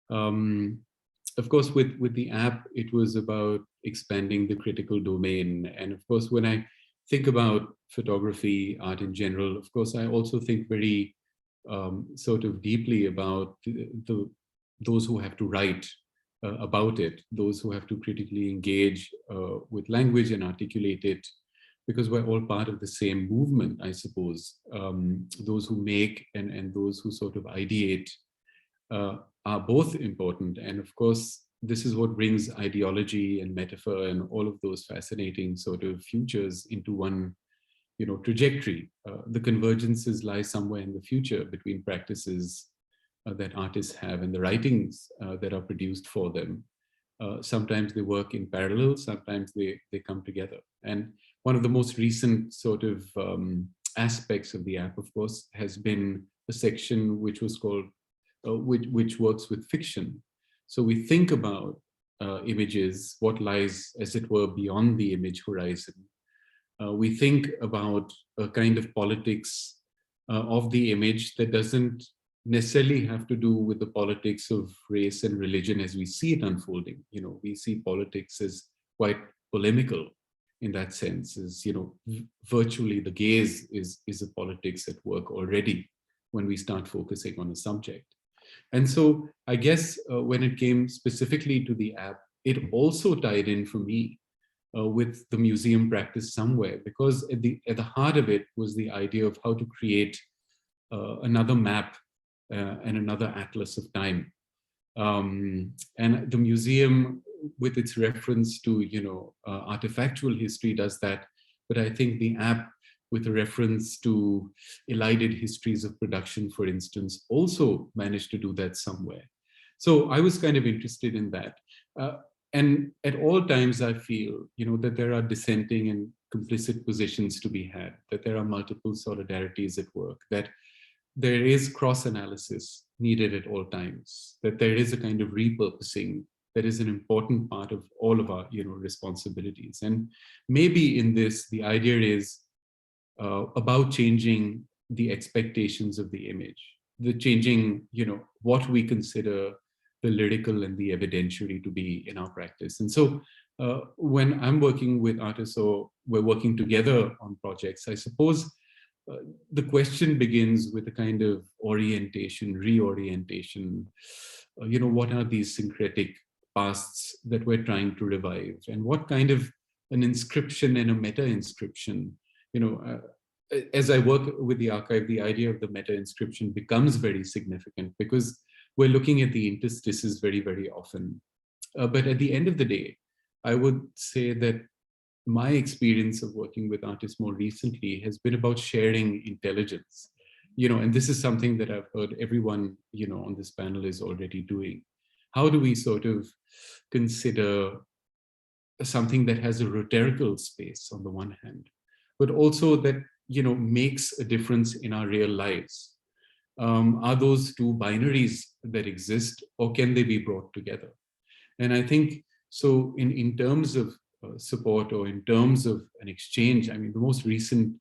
Of course, with the app, it was about expanding the critical domain. And of course, when I think about photography, art in general, of course, I also think very sort of deeply about those who have to write about it, those who have to critically engage with language and articulate it, because we're all part of the same movement, I suppose. Those who make and those who sort of ideate are both important. And of course, this is what brings ideology and metaphor and all of those fascinating sort of futures into one, trajectory. The convergences lie somewhere in the future between practices that artists have and the writings that are produced for them. Sometimes they work in parallel, sometimes they come together. And one of the most recent sort of aspects of the app, of course, has been a section which was called, which works with fiction. So we think about images, what lies, as it were, beyond the image horizon. We think about a kind of politics of the image that doesn't necessarily have to do with the politics of race and religion as we see it unfolding. We see politics as quite polemical in that sense, as virtually the gaze is a politics at work already when we start focusing on a subject. And so I guess when it came specifically to the app, it also tied in for me with the museum practice somewhere, because at the heart of it was the idea of how to create another map and another atlas of time. And the museum, with its reference to artifactual history, does that. But I think the app, with a reference to elided histories of production, for instance, also managed to do that somewhere. So I was kind of interested in that. And at all times, I feel, that there are dissenting and complicit positions to be had, that there are multiple solidarities at work, that there is cross-analysis needed at all times, that there is a kind of repurposing that is an important part of all of our, responsibilities. And maybe in this, the idea is about changing the expectations of the image, the changing, what we consider the lyrical and the evidentiary to be in our practice. And so when I'm working with artists or we're working together on projects, I suppose the question begins with a kind of orientation, reorientation. What are these syncretic pasts that we're trying to revive? And what kind of an inscription and a meta-inscription? As I work with the archive, the idea of the meta-inscription becomes very significant because we're looking at the interstices very, very often. But at the end of the day, I would say that my experience of working with artists more recently has been about sharing intelligence, and this is something that I've heard everyone, on this panel is already doing. How do we sort of consider something that has a rhetorical space on the one hand, but also that, makes a difference in our real lives? Are those two binaries that exist, or can they be brought together? And I think, so in terms of support, or in terms of an exchange, I mean, the most recent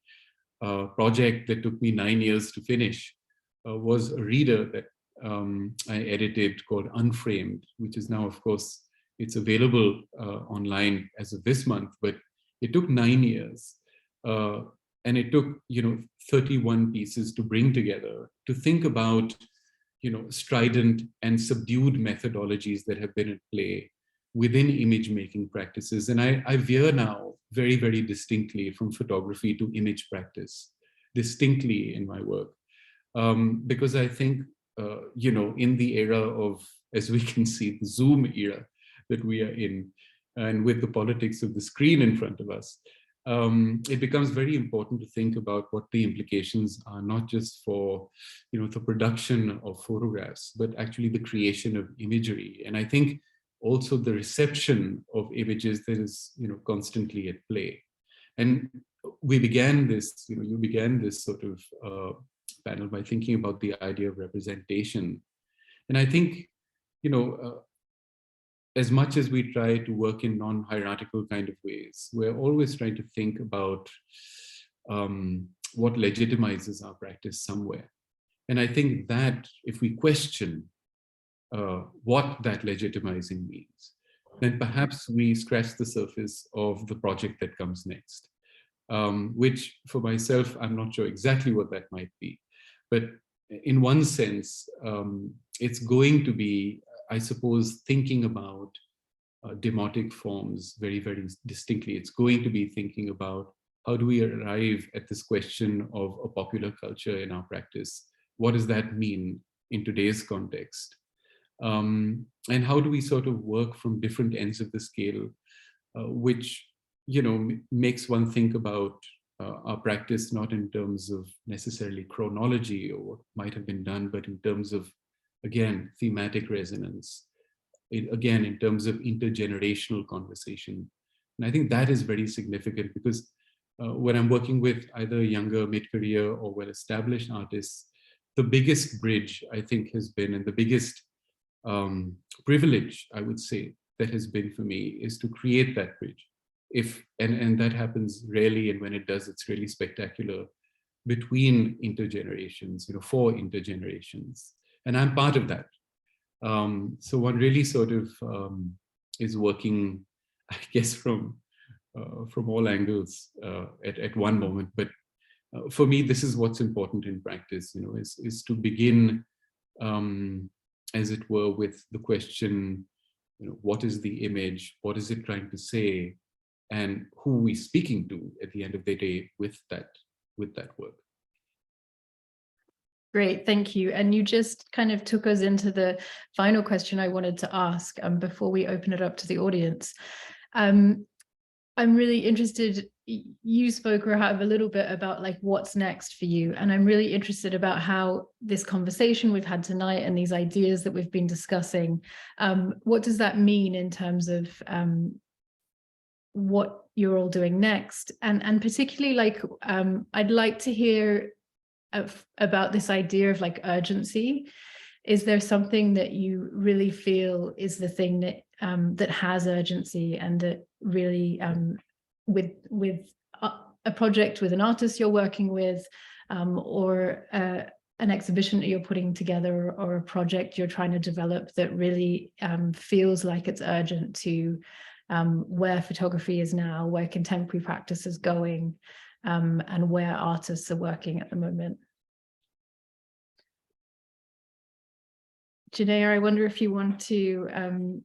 project that took me 9 years to finish was a reader that I edited called Unframed, which is now, of course, it's available online as of this month, but it took 9 years. And it took, 31 pieces to bring together, to think about, strident and subdued methodologies that have been at play within image making practices. And I veer now very, very distinctly from photography to image practice, distinctly in my work. Because I think, in the era of, as we can see, the Zoom era that we are in, and with the politics of the screen in front of us, it becomes very important to think about what the implications are, not just for, the production of photographs, but actually the creation of imagery. And I think also the reception of images that is, constantly at play. And we began this, you began this sort of panel by thinking about the idea of representation. And I think, as much as we try to work in non-hierarchical kind of ways, we're always trying to think about what legitimizes our practice somewhere. And I think that if we question what that legitimizing means, then perhaps we scratch the surface of the project that comes next, which for myself, I'm not sure exactly what that might be. But in one sense, it's going to be, I suppose, thinking about demotic forms very, very distinctly. It's going to be thinking about how do we arrive at this question of a popular culture in our practice? What does that mean in today's context? And how do we sort of work from different ends of the scale, which, makes one think about our practice not in terms of necessarily chronology or what might have been done, but in terms of, again, thematic resonance, again, in terms of intergenerational conversation. And I think that is very significant because when I'm working with either younger, mid-career or well-established artists, the biggest bridge, I think, has been, and the biggest privilege, I would say, that has been for me is to create that bridge. And that happens rarely, and when it does, it's really spectacular, between intergenerations, for intergenerations. And I'm part of that. So one really sort of is working, I guess, from all angles at one moment. But for me, this is what's important in practice, is to begin, as it were, with the question, what is the image? What is it trying to say? And who are we speaking to at the end of the day with that work? Great, thank you. And you just kind of took us into the final question I wanted to ask before we open it up to the audience. I'm really interested, you spoke, Rahaab, a little bit about like what's next for you. And I'm really interested about how this conversation we've had tonight and these ideas that we've been discussing, what does that mean in terms of what you're all doing next? And particularly like, I'd like to hear about this idea of like urgency. Is there something that you really feel is the thing that that has urgency, and that really with a project with an artist you're working with, or an exhibition that you're putting together, or a project you're trying to develop that really feels like it's urgent to where photography is now, where contemporary practice is going, and where artists are working at the moment? Shoair, I wonder if you want to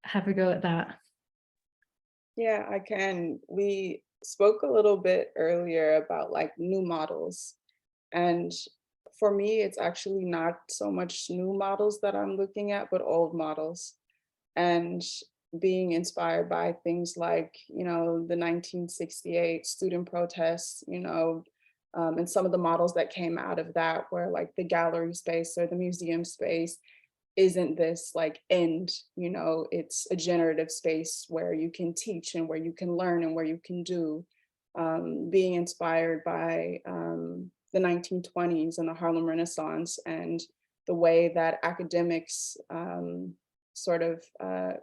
have a go at that. Yeah, I can. We spoke a little bit earlier about like new models. And for me, it's actually not so much new models that I'm looking at, but old models. And being inspired by things like, the 1968 student protests, and some of the models that came out of that, where like the gallery space or the museum space isn't this like end, it's a generative space where you can teach and where you can learn and where you can do. Being inspired by the 1920s and the Harlem Renaissance, and the way that academics sort of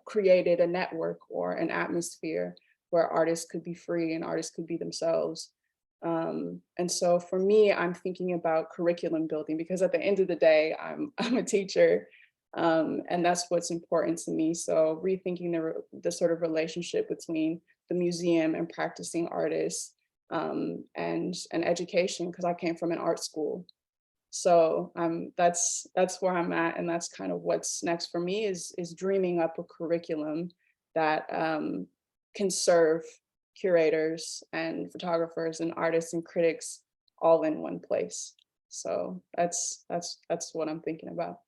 created a network or an atmosphere where artists could be free and artists could be themselves. And so for me, I'm thinking about curriculum building, because at the end of the day, I'm a teacher, and that's what's important to me. So rethinking the sort of relationship between the museum and practicing artists, and education, because I came from an art school. So that's where I'm at, and that's kind of what's next for me is dreaming up a curriculum that can serve curators and photographers and artists and critics all in one place. So that's what I'm thinking about.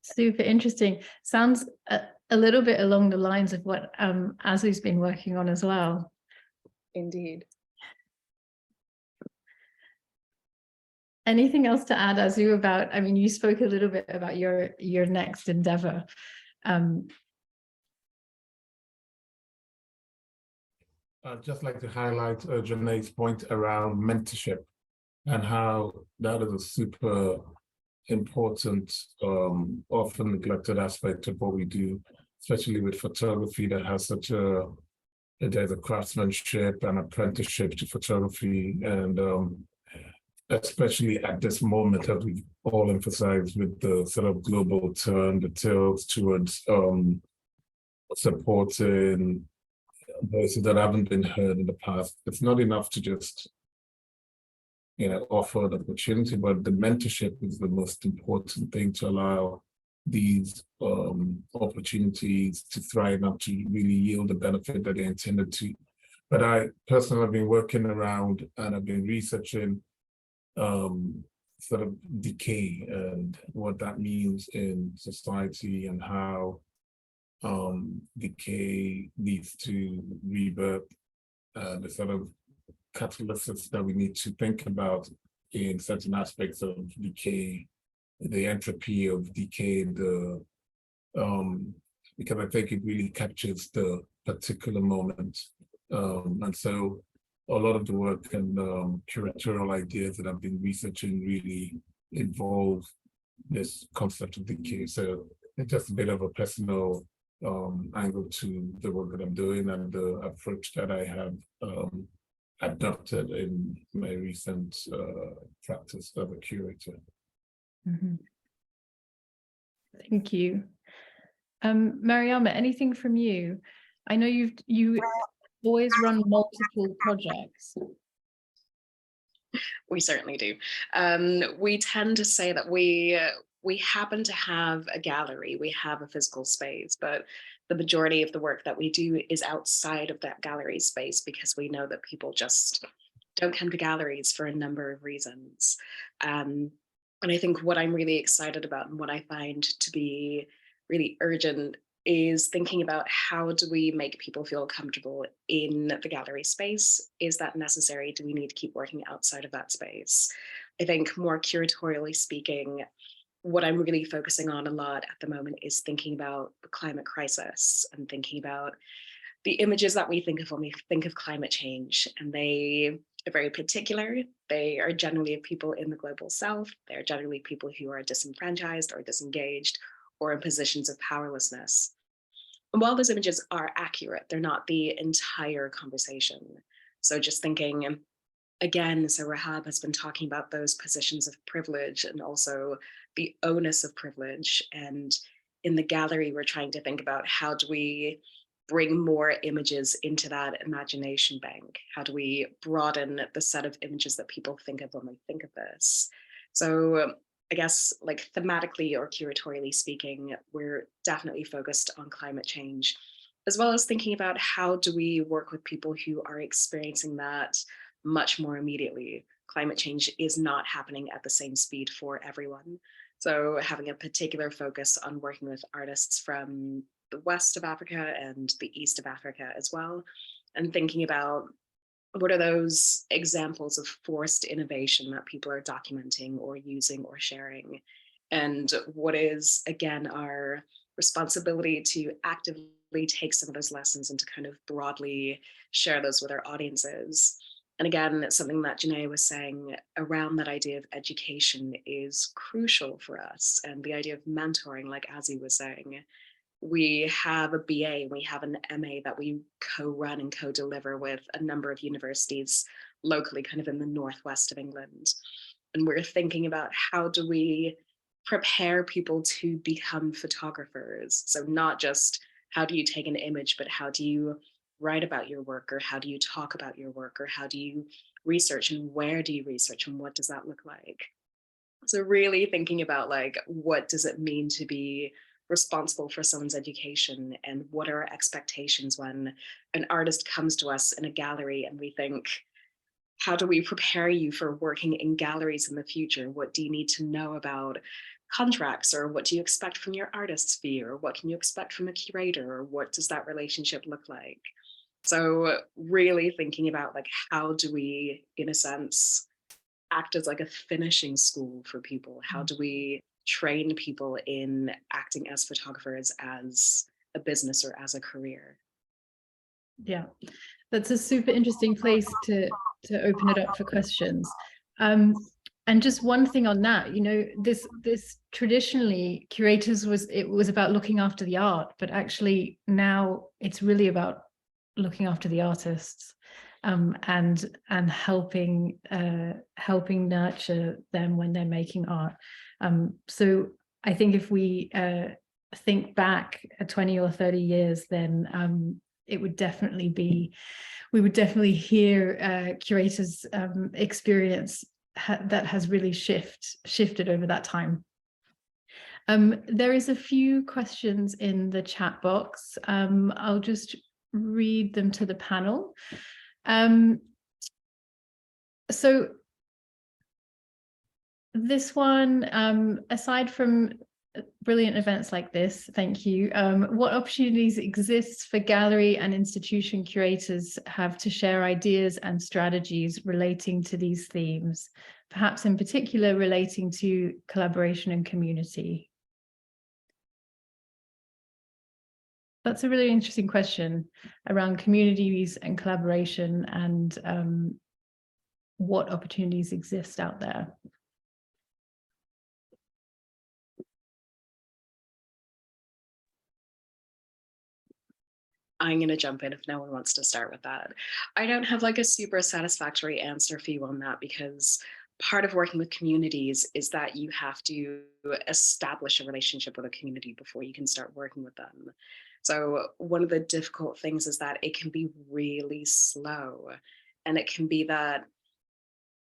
Super interesting. Sounds a little bit along the lines of what Azu's been working on as well. Indeed. Anything else to add, Azu, about, I mean, you spoke a little bit about your next endeavor. I'd just like to highlight Janae's point around mentorship and how that is a super important, often neglected aspect of what we do, especially with photography that has such there's a craftsmanship and apprenticeship to photography, and especially at this moment, as we all emphasize with the sort of global turn, the tilt towards supporting voices that haven't been heard in the past. It's not enough to just, offer the opportunity, but the mentorship is the most important thing to allow these opportunities to thrive and to really yield the benefit that they're intended to. But I personally have been working around and I've been researching sort of decay and what that means in society, and how decay leads to rebirth, the sort of catalysts that we need to think about in certain aspects of decay, the entropy of decay, because I think it really captures the particular moment. And so a lot of the work and curatorial ideas that I've been researching really involve this concept of decay. So it's just a bit of a personal angle to the work that I'm doing and the approach that I have adopted in my recent practice of a curator. Mm-hmm. Thank you. Mariama, anything from you? I know you always run multiple projects. We certainly do. We tend to say that we happen to have a gallery, we have a physical space, but the majority of the work that we do is outside of that gallery space, because we know that people just don't come to galleries for a number of reasons. And I think what I'm really excited about and what I find to be really urgent is thinking about how do we make people feel comfortable in the gallery space? Is that necessary? Do we need to keep working outside of that space? I think more curatorially speaking, what I'm really focusing on a lot at the moment is thinking about the climate crisis and thinking about the images that we think of when we think of climate change. And they are very particular. They are generally of people in the global south. They're generally people who are disenfranchised or disengaged or in positions of powerlessness. And while those images are accurate, they're not the entire conversation. So just thinking, again, so Rahaab has been talking about those positions of privilege and also the onus of privilege. And in the gallery, we're trying to think about how do we bring more images into that imagination bank? How do we broaden the set of images that people think of when they think of this? So I guess like thematically or curatorially speaking, we're definitely focused on climate change, as well as thinking about how do we work with people who are experiencing that much more immediately. Climate change is not happening at the same speed for everyone. So having a particular focus on working with artists from the west of Africa and the east of Africa as well, and thinking about what are those examples of forced innovation that people are documenting or using or sharing, and what is, again, our responsibility to actively take some of those lessons and to kind of broadly share those with our audiences. And again, it's something that Janae was saying around that idea of education is crucial for us, and the idea of mentoring, like Azu was saying. We have a BA, we have an MA that we co-run and co-deliver with a number of universities locally, kind of in the northwest of England. And we're thinking about how do we prepare people to become photographers? So not just how do you take an image, but how do you write about your work, or how do you talk about your work, or how do you research, and where do you research, and what does that look like? So really thinking about like, what does it mean to be responsible for someone's education, and what are our expectations when an artist comes to us in a gallery and we think, how do we prepare you for working in galleries in the future? What do you need to know about contracts, or what do you expect from your artist's fee, or what can you expect from a curator, or what does that relationship look like? So really thinking about like, how do we, in a sense, act as like a finishing school for people? How do we train people in acting as photographers as a business or as a career? Yeah, that's a super interesting place to open it up for questions. And just one thing on that, you know, this traditionally curators was about looking after the art, but actually now it's really about looking after the artists, and helping nurture them when they're making art. So I think if we think back 20 or 30 years, then it would definitely be, we would definitely hear curators' experience that has really shifted over that time. There is a few questions in the chat box. I'll just read them to the panel. So this one, aside from brilliant events like this, thank you, what opportunities exist for gallery and institution curators have to share ideas and strategies relating to these themes, perhaps in particular relating to collaboration and community? That's a really interesting question around communities and collaboration, and what opportunities exist out there. I'm going to jump in if no one wants to start with that. I don't have like a super satisfactory answer for you on that, because part of working with communities is that you have to establish a relationship with a community before you can start working with them. So one of the difficult things is that it can be really slow, and it can be that,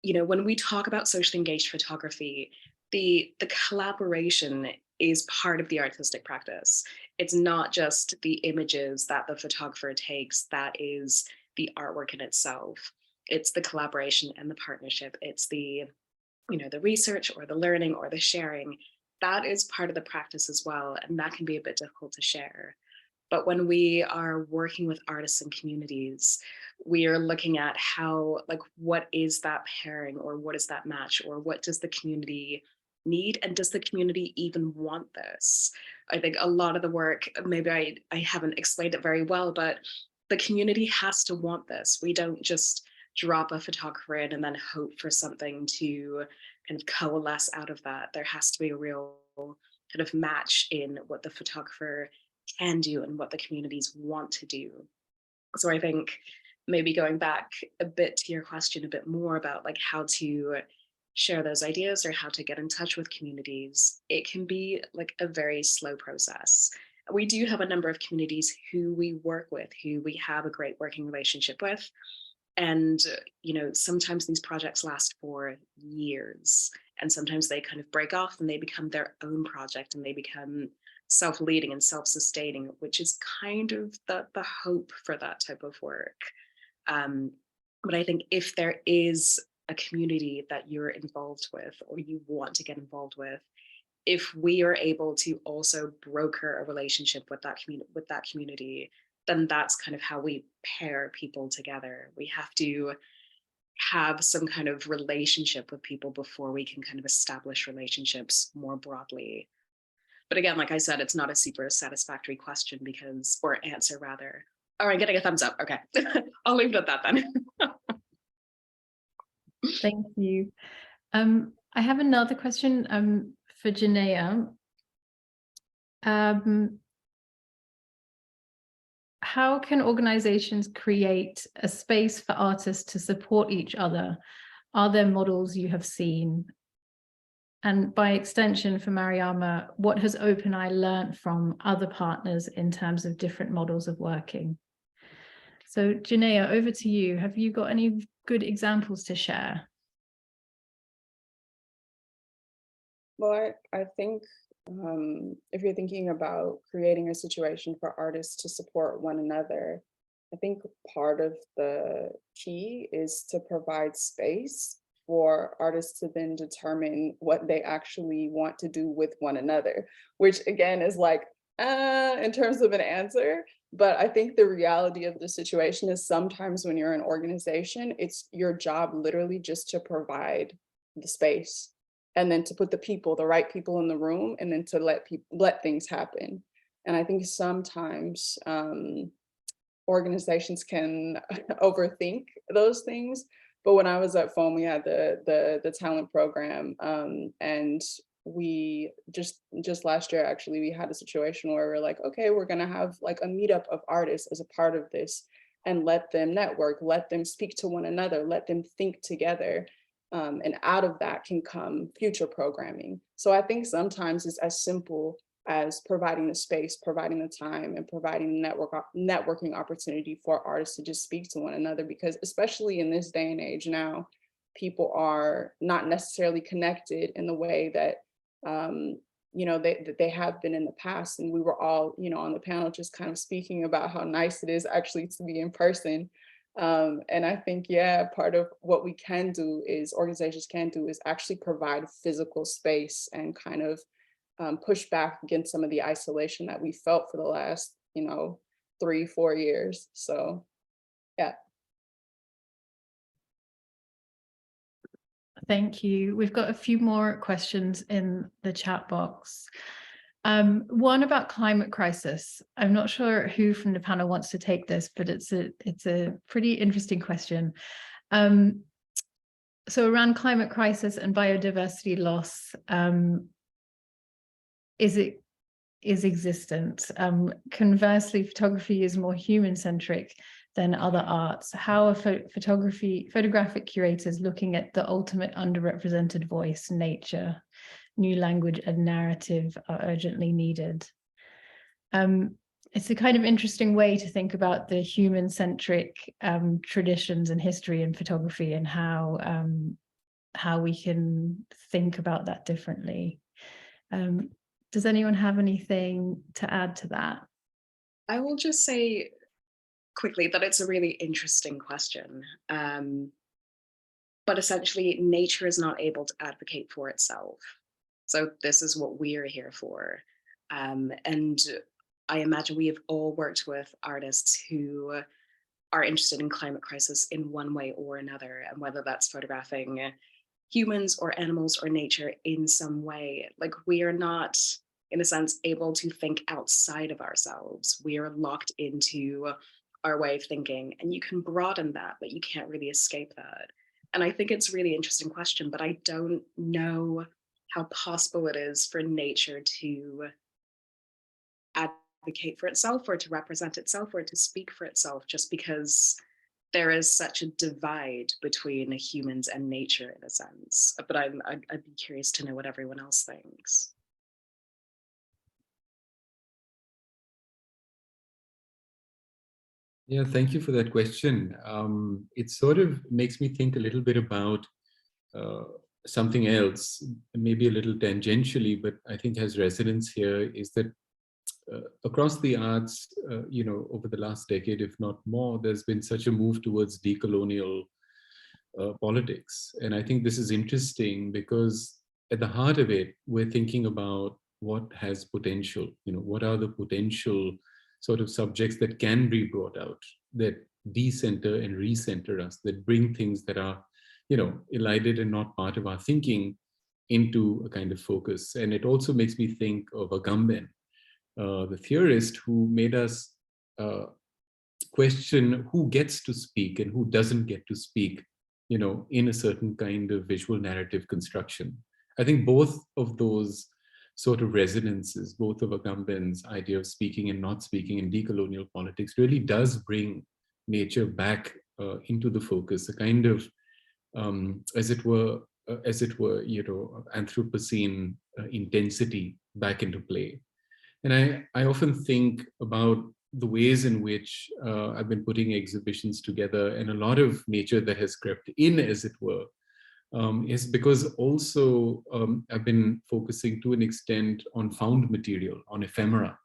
you know, when we talk about socially engaged photography, the collaboration is part of the artistic practice. It's not just the images that the photographer takes that is the artwork in itself. It's the collaboration and the partnership. It's the, you know, the research or the learning or the sharing. That is part of the practice as well, and that can be a bit difficult to share. But when we are working with artists and communities, we are looking at how, like, what is that pairing, or what is that match, or what does the community need, and does the community even want this? I think a lot of the work, maybe I haven't explained it very well, but the community has to want this. We don't just drop a photographer in and then hope for something to kind of coalesce out of that. There has to be a real kind of match in what the photographer can do and what the communities want to do. So I think maybe going back a bit to your question a bit more about like how to share those ideas or how to get in touch with communities, it can be like a very slow process. We do have a number of communities who we work with, who we have a great working relationship with. And, you know, sometimes these projects last for years, and sometimes they kind of break off and they become their own project, and they become self-leading and self-sustaining, which is kind of the hope for that type of work. But I think if there is a community that you're involved with or you want to get involved with, if we are able to also broker a relationship with that community, then that's kind of how we pair people together. We have to have some kind of relationship with people before we can kind of establish relationships more broadly. But again, like I said, it's not a super satisfactory question because, or answer rather. All right, getting a thumbs up. Okay, I'll leave it at that then. Thank you. I have another question for Janaea. How can organizations create a space for artists to support each other? Are there models you have seen? And by extension for Mariama, what has OpenEye learned from other partners in terms of different models of working? So Janaea, over to you. Have you got any good examples to share? Well, I think if you're thinking about creating a situation for artists to support one another, I think part of the key is to provide space for artists to then determine what they actually want to do with one another, which again is like, in terms of an answer. But I think the reality of the situation is sometimes when you're an organization, it's your job literally just to provide the space, and then to put the right people in the room, and then to let things happen. And I think sometimes organizations can overthink those things. But when I was at FOAM, we had the talent program, and we just last year, actually, we had a situation where we're like, okay, we're gonna have like a meetup of artists as a part of this, and let them network, let them speak to one another, let them think together. And out of that can come future programming. So I think sometimes it's as simple as providing the space, providing the time, and providing networking opportunity for artists to just speak to one another, because especially in this day and age now, people are not necessarily connected in the way that they have been in the past. And we were all, on the panel just kind of speaking about how nice it is actually to be in person. And I think, part of what we can do is, organizations can do, is actually provide physical space and kind of push back against some of the isolation that we felt for the last, 3-4 years. So, yeah. Thank you. We've got a few more questions in the chat box. One about climate crisis. I'm not sure who from the panel wants to take this, but it's a pretty interesting question. So around climate crisis and biodiversity loss, is existent. Conversely, photography is more human-centric than other arts. How are photographic curators looking at the ultimate underrepresented voice, nature? New language and narrative are urgently needed. It's a kind of interesting way to think about the human-centric traditions and history in photography, and how we can think about that differently. Does anyone have anything to add to that? I will just say quickly that it's a really interesting question. But essentially, nature is not able to advocate for itself. So this is what we're here for. And I imagine we have all worked with artists who are interested in climate crisis in one way or another, and whether that's photographing humans or animals or nature in some way. Like, we are not, in a sense, able to think outside of ourselves. We are locked into our way of thinking, and you can broaden that, but you can't really escape that. And I think it's a really interesting question, but I don't know how possible it is for nature to advocate for itself, or to represent itself, or to speak for itself, just because there is such a divide between humans and nature, in a sense. But I'd be curious to know what everyone else thinks. Yeah, thank you for that question. It sort of makes me think a little bit about something else, maybe a little tangentially, but I think has resonance here, is that across the arts, over the last decade, if not more, there's been such a move towards decolonial politics. And I think this is interesting because at the heart of it, we're thinking about what has potential, what are the potential sort of subjects that can be brought out, that decenter and recenter us, that bring things that are, elided and not part of our thinking into a kind of focus. And it also makes me think of Agamben, the theorist, who made us question who gets to speak and who doesn't get to speak, in a certain kind of visual narrative construction. I think both of those sort of resonances, both of Agamben's idea of speaking and not speaking in decolonial politics, really does bring nature back into the focus, a kind of, as it were, Anthropocene intensity back into play. And I often think about the ways in which I've been putting exhibitions together, and a lot of nature that has crept in, as it were, is because also I've been focusing to an extent on found material, on ephemera.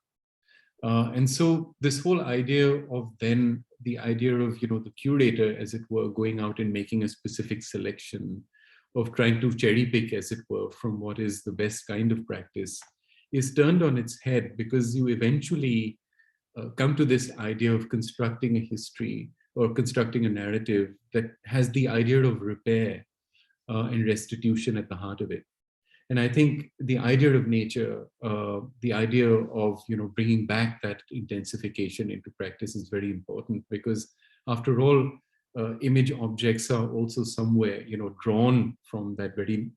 And so this whole idea of then the idea of, the curator, as it were, going out and making a specific selection, of trying to cherry pick, as it were, from what is the best kind of practice, is turned on its head, because you eventually come to this idea of constructing a history or constructing a narrative that has the idea of repair and restitution at the heart of it. And I think the idea of nature, the idea of bringing back that intensification into practice is very important, because after all, image objects are also somewhere drawn from that very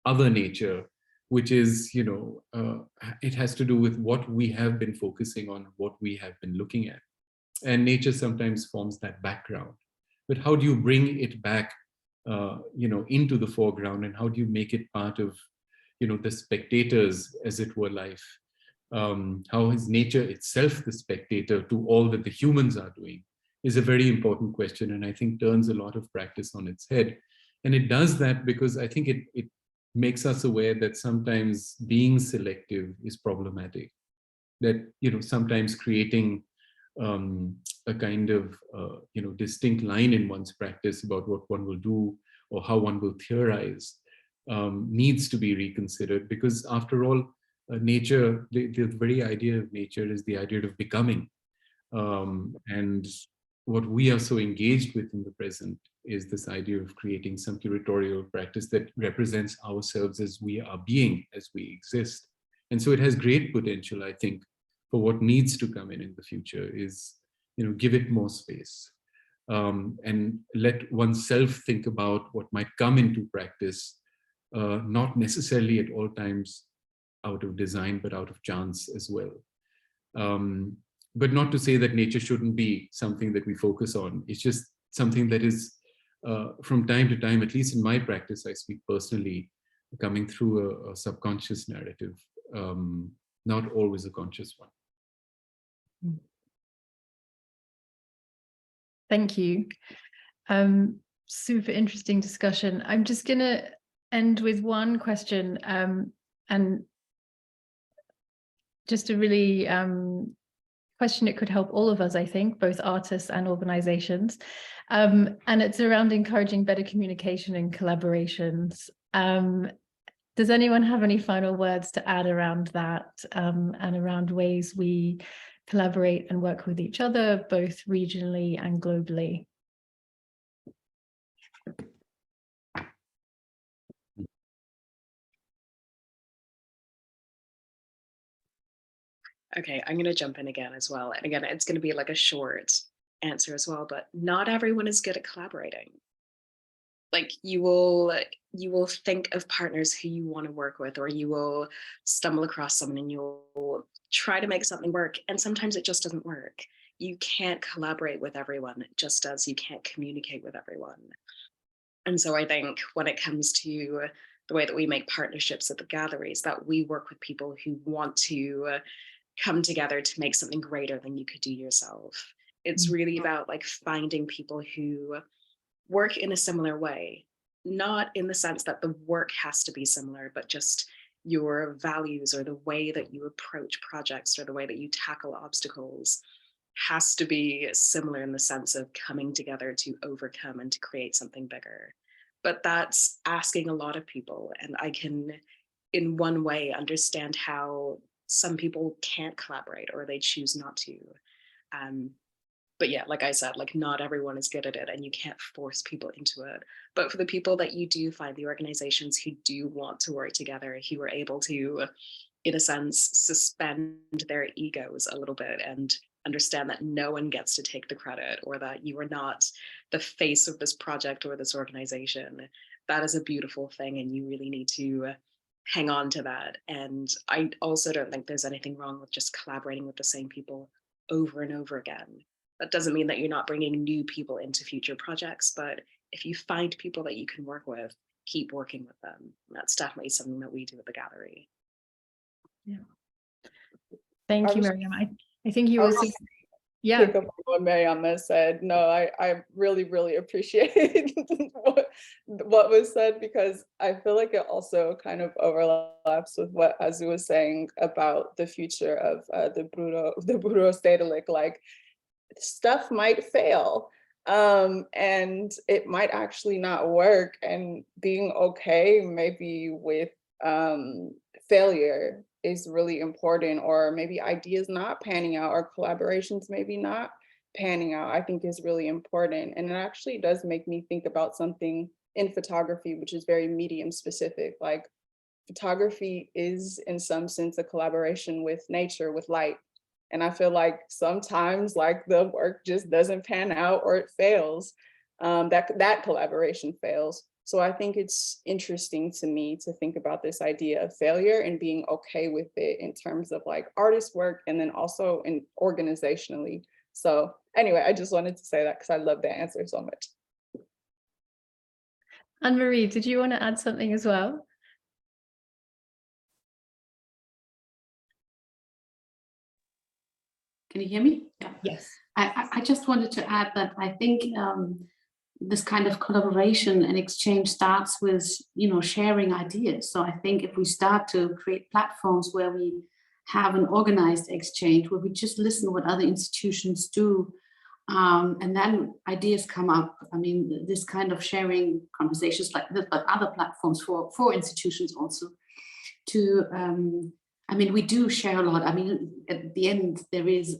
other nature, which is it has to do with what we have been focusing on, what we have been looking at, and nature sometimes forms that background. But how do you bring it back into the foreground, and how do you make it part of the spectators, as it were, life? How is nature itself the spectator to all that the humans are doing, is a very important question, and I think turns a lot of practice on its head. And it does that because I think it makes us aware that sometimes being selective is problematic, that sometimes creating a kind of distinct line in one's practice about what one will do or how one will theorize needs to be reconsidered, because after all, nature, the very idea of nature is the idea of becoming. And what we are so engaged with in the present is this idea of creating some curatorial practice that represents ourselves as we are being, as we exist. And so it has great potential, I think, for what needs to come in the future is, give it more space and let oneself think about what might come into practice, not necessarily at all times out of design, but out of chance as well. But not to say that nature shouldn't be something that we focus on. It's just something that is, from time to time, at least in my practice, I speak personally, coming through a subconscious narrative, not always a conscious one. Thank you. Super interesting discussion. I'm just going to end with one question, and just a really question that could help all of us, I think, both artists and organizations. And it's around encouraging better communication and collaborations. Does anyone have any final words to add around that, and around ways we collaborate and work with each other, both regionally and globally? Okay, I'm going to jump in again as well. And again, it's going to be like a short answer as well, but not everyone is good at collaborating. Like you will think of partners who you want to work with, or you will stumble across someone and you'll try to make something work. And sometimes it just doesn't work. You can't collaborate with everyone, just as you can't communicate with everyone. And so I think when it comes to the way that we make partnerships at the galleries, that we work with people who want to come together to make something greater than you could do yourself. It's really about like finding people who work in a similar way, not in the sense that the work has to be similar, but just your values or the way that you approach projects or the way that you tackle obstacles has to be similar in the sense of coming together to overcome and to create something bigger. But that's asking a lot of people, and I can in one way understand how some people can't collaborate or they choose not to. But yeah, like I said, like not everyone is good at it and you can't force people into it. But for the people that you do find, the organizations who do want to work together, who are able to, in a sense, suspend their egos a little bit and understand that no one gets to take the credit, or that you are not the face of this project or this organization, that is a beautiful thing, and you really need to hang on to that. And I also don't think there's anything wrong with just collaborating with the same people over and over again. That doesn't mean that you're not bringing new people into future projects, but if you find people that you can work with, keep working with them. And that's definitely something that we do at the gallery. Yeah. Thank you, Mariama. I think you also... Yeah. pick up on what Mariama said. No, I really, really appreciate what was said, because I feel like it also kind of overlaps with what Azu was saying about the future of the Bureau Stedelijk. Like, stuff might fail, and it might actually not work, and being okay maybe with failure is really important, or maybe ideas not panning out, or collaborations maybe not panning out, I think is really important. And it actually does make me think about something in photography, which is very medium specific. Like, photography is in some sense a collaboration with nature, with light. And I feel like sometimes like the work just doesn't pan out, or it fails, that collaboration fails. So I think it's interesting to me to think about this idea of failure and being okay with it in terms of like artist work, and then also in organizationally. So anyway, I just wanted to say that because I love that answer so much. Anne-Marie, did you want to add something as well? Can you hear me? Yeah. Yes. I just wanted to add that I think this kind of collaboration and exchange starts with, sharing ideas. So I think if we start to create platforms where we have an organized exchange, where we just listen what other institutions do, and then ideas come up. I mean, this kind of sharing conversations like this, but other platforms for institutions also to, I mean, we do share a lot. I mean, at the end, there is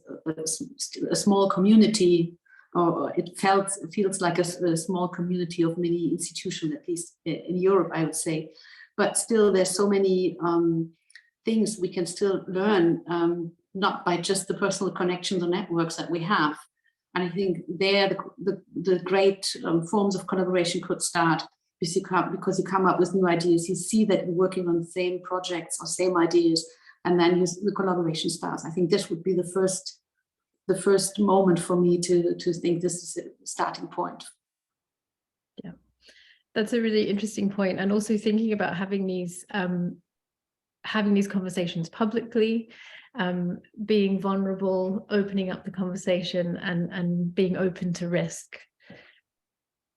a small community, or it feels like a small community of many institutions, at least in Europe, I would say. But still, there's so many things we can still learn, not by just the personal connections or networks that we have. And I think there, the great forms of collaboration could start, because you come up with new ideas. You see that you're working on the same projects or same ideas, and then the collaboration starts. I think this would be the first moment for me to think this is a starting point. Yeah, that's a really interesting point. And also thinking about having these conversations publicly, being vulnerable, opening up the conversation, and being open to risk.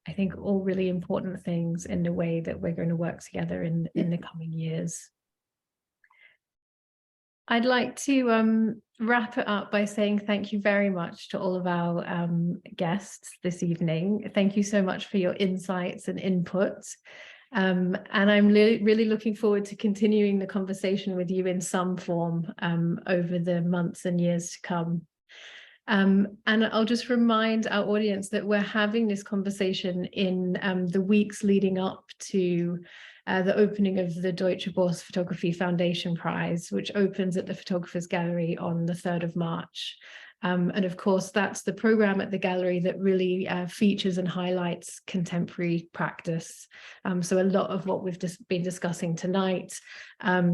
I think all really important things in the way that we're going to work together in the coming years. I'd like to wrap it up by saying thank you very much to all of our guests this evening. Thank you so much for your insights and input. And I'm really looking forward to continuing the conversation with you in some form over the months and years to come. And I'll just remind our audience that we're having this conversation in the weeks leading up to the opening of the Deutsche Börse Photography Foundation Prize, which opens at the Photographers Gallery on the 3rd of March. And of course, that's the program at the gallery that really features and highlights contemporary practice. So a lot of what we've just been discussing tonight,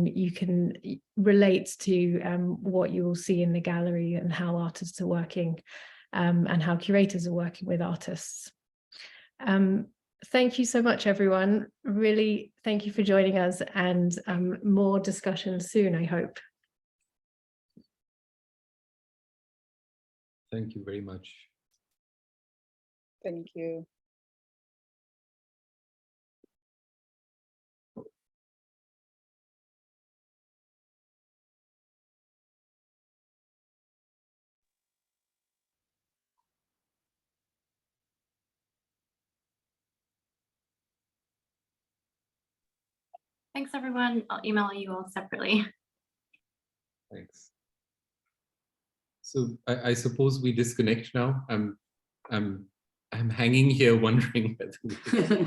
you can relate to what you will see in the gallery, and how artists are working, and how curators are working with artists. Thank you so much, everyone. Really, thank you for joining us, and more discussion soon, I hope. Thank you very much. Thank you. Thanks, everyone. I'll email you all separately. Thanks. So I suppose we disconnect now. I'm hanging here wondering whether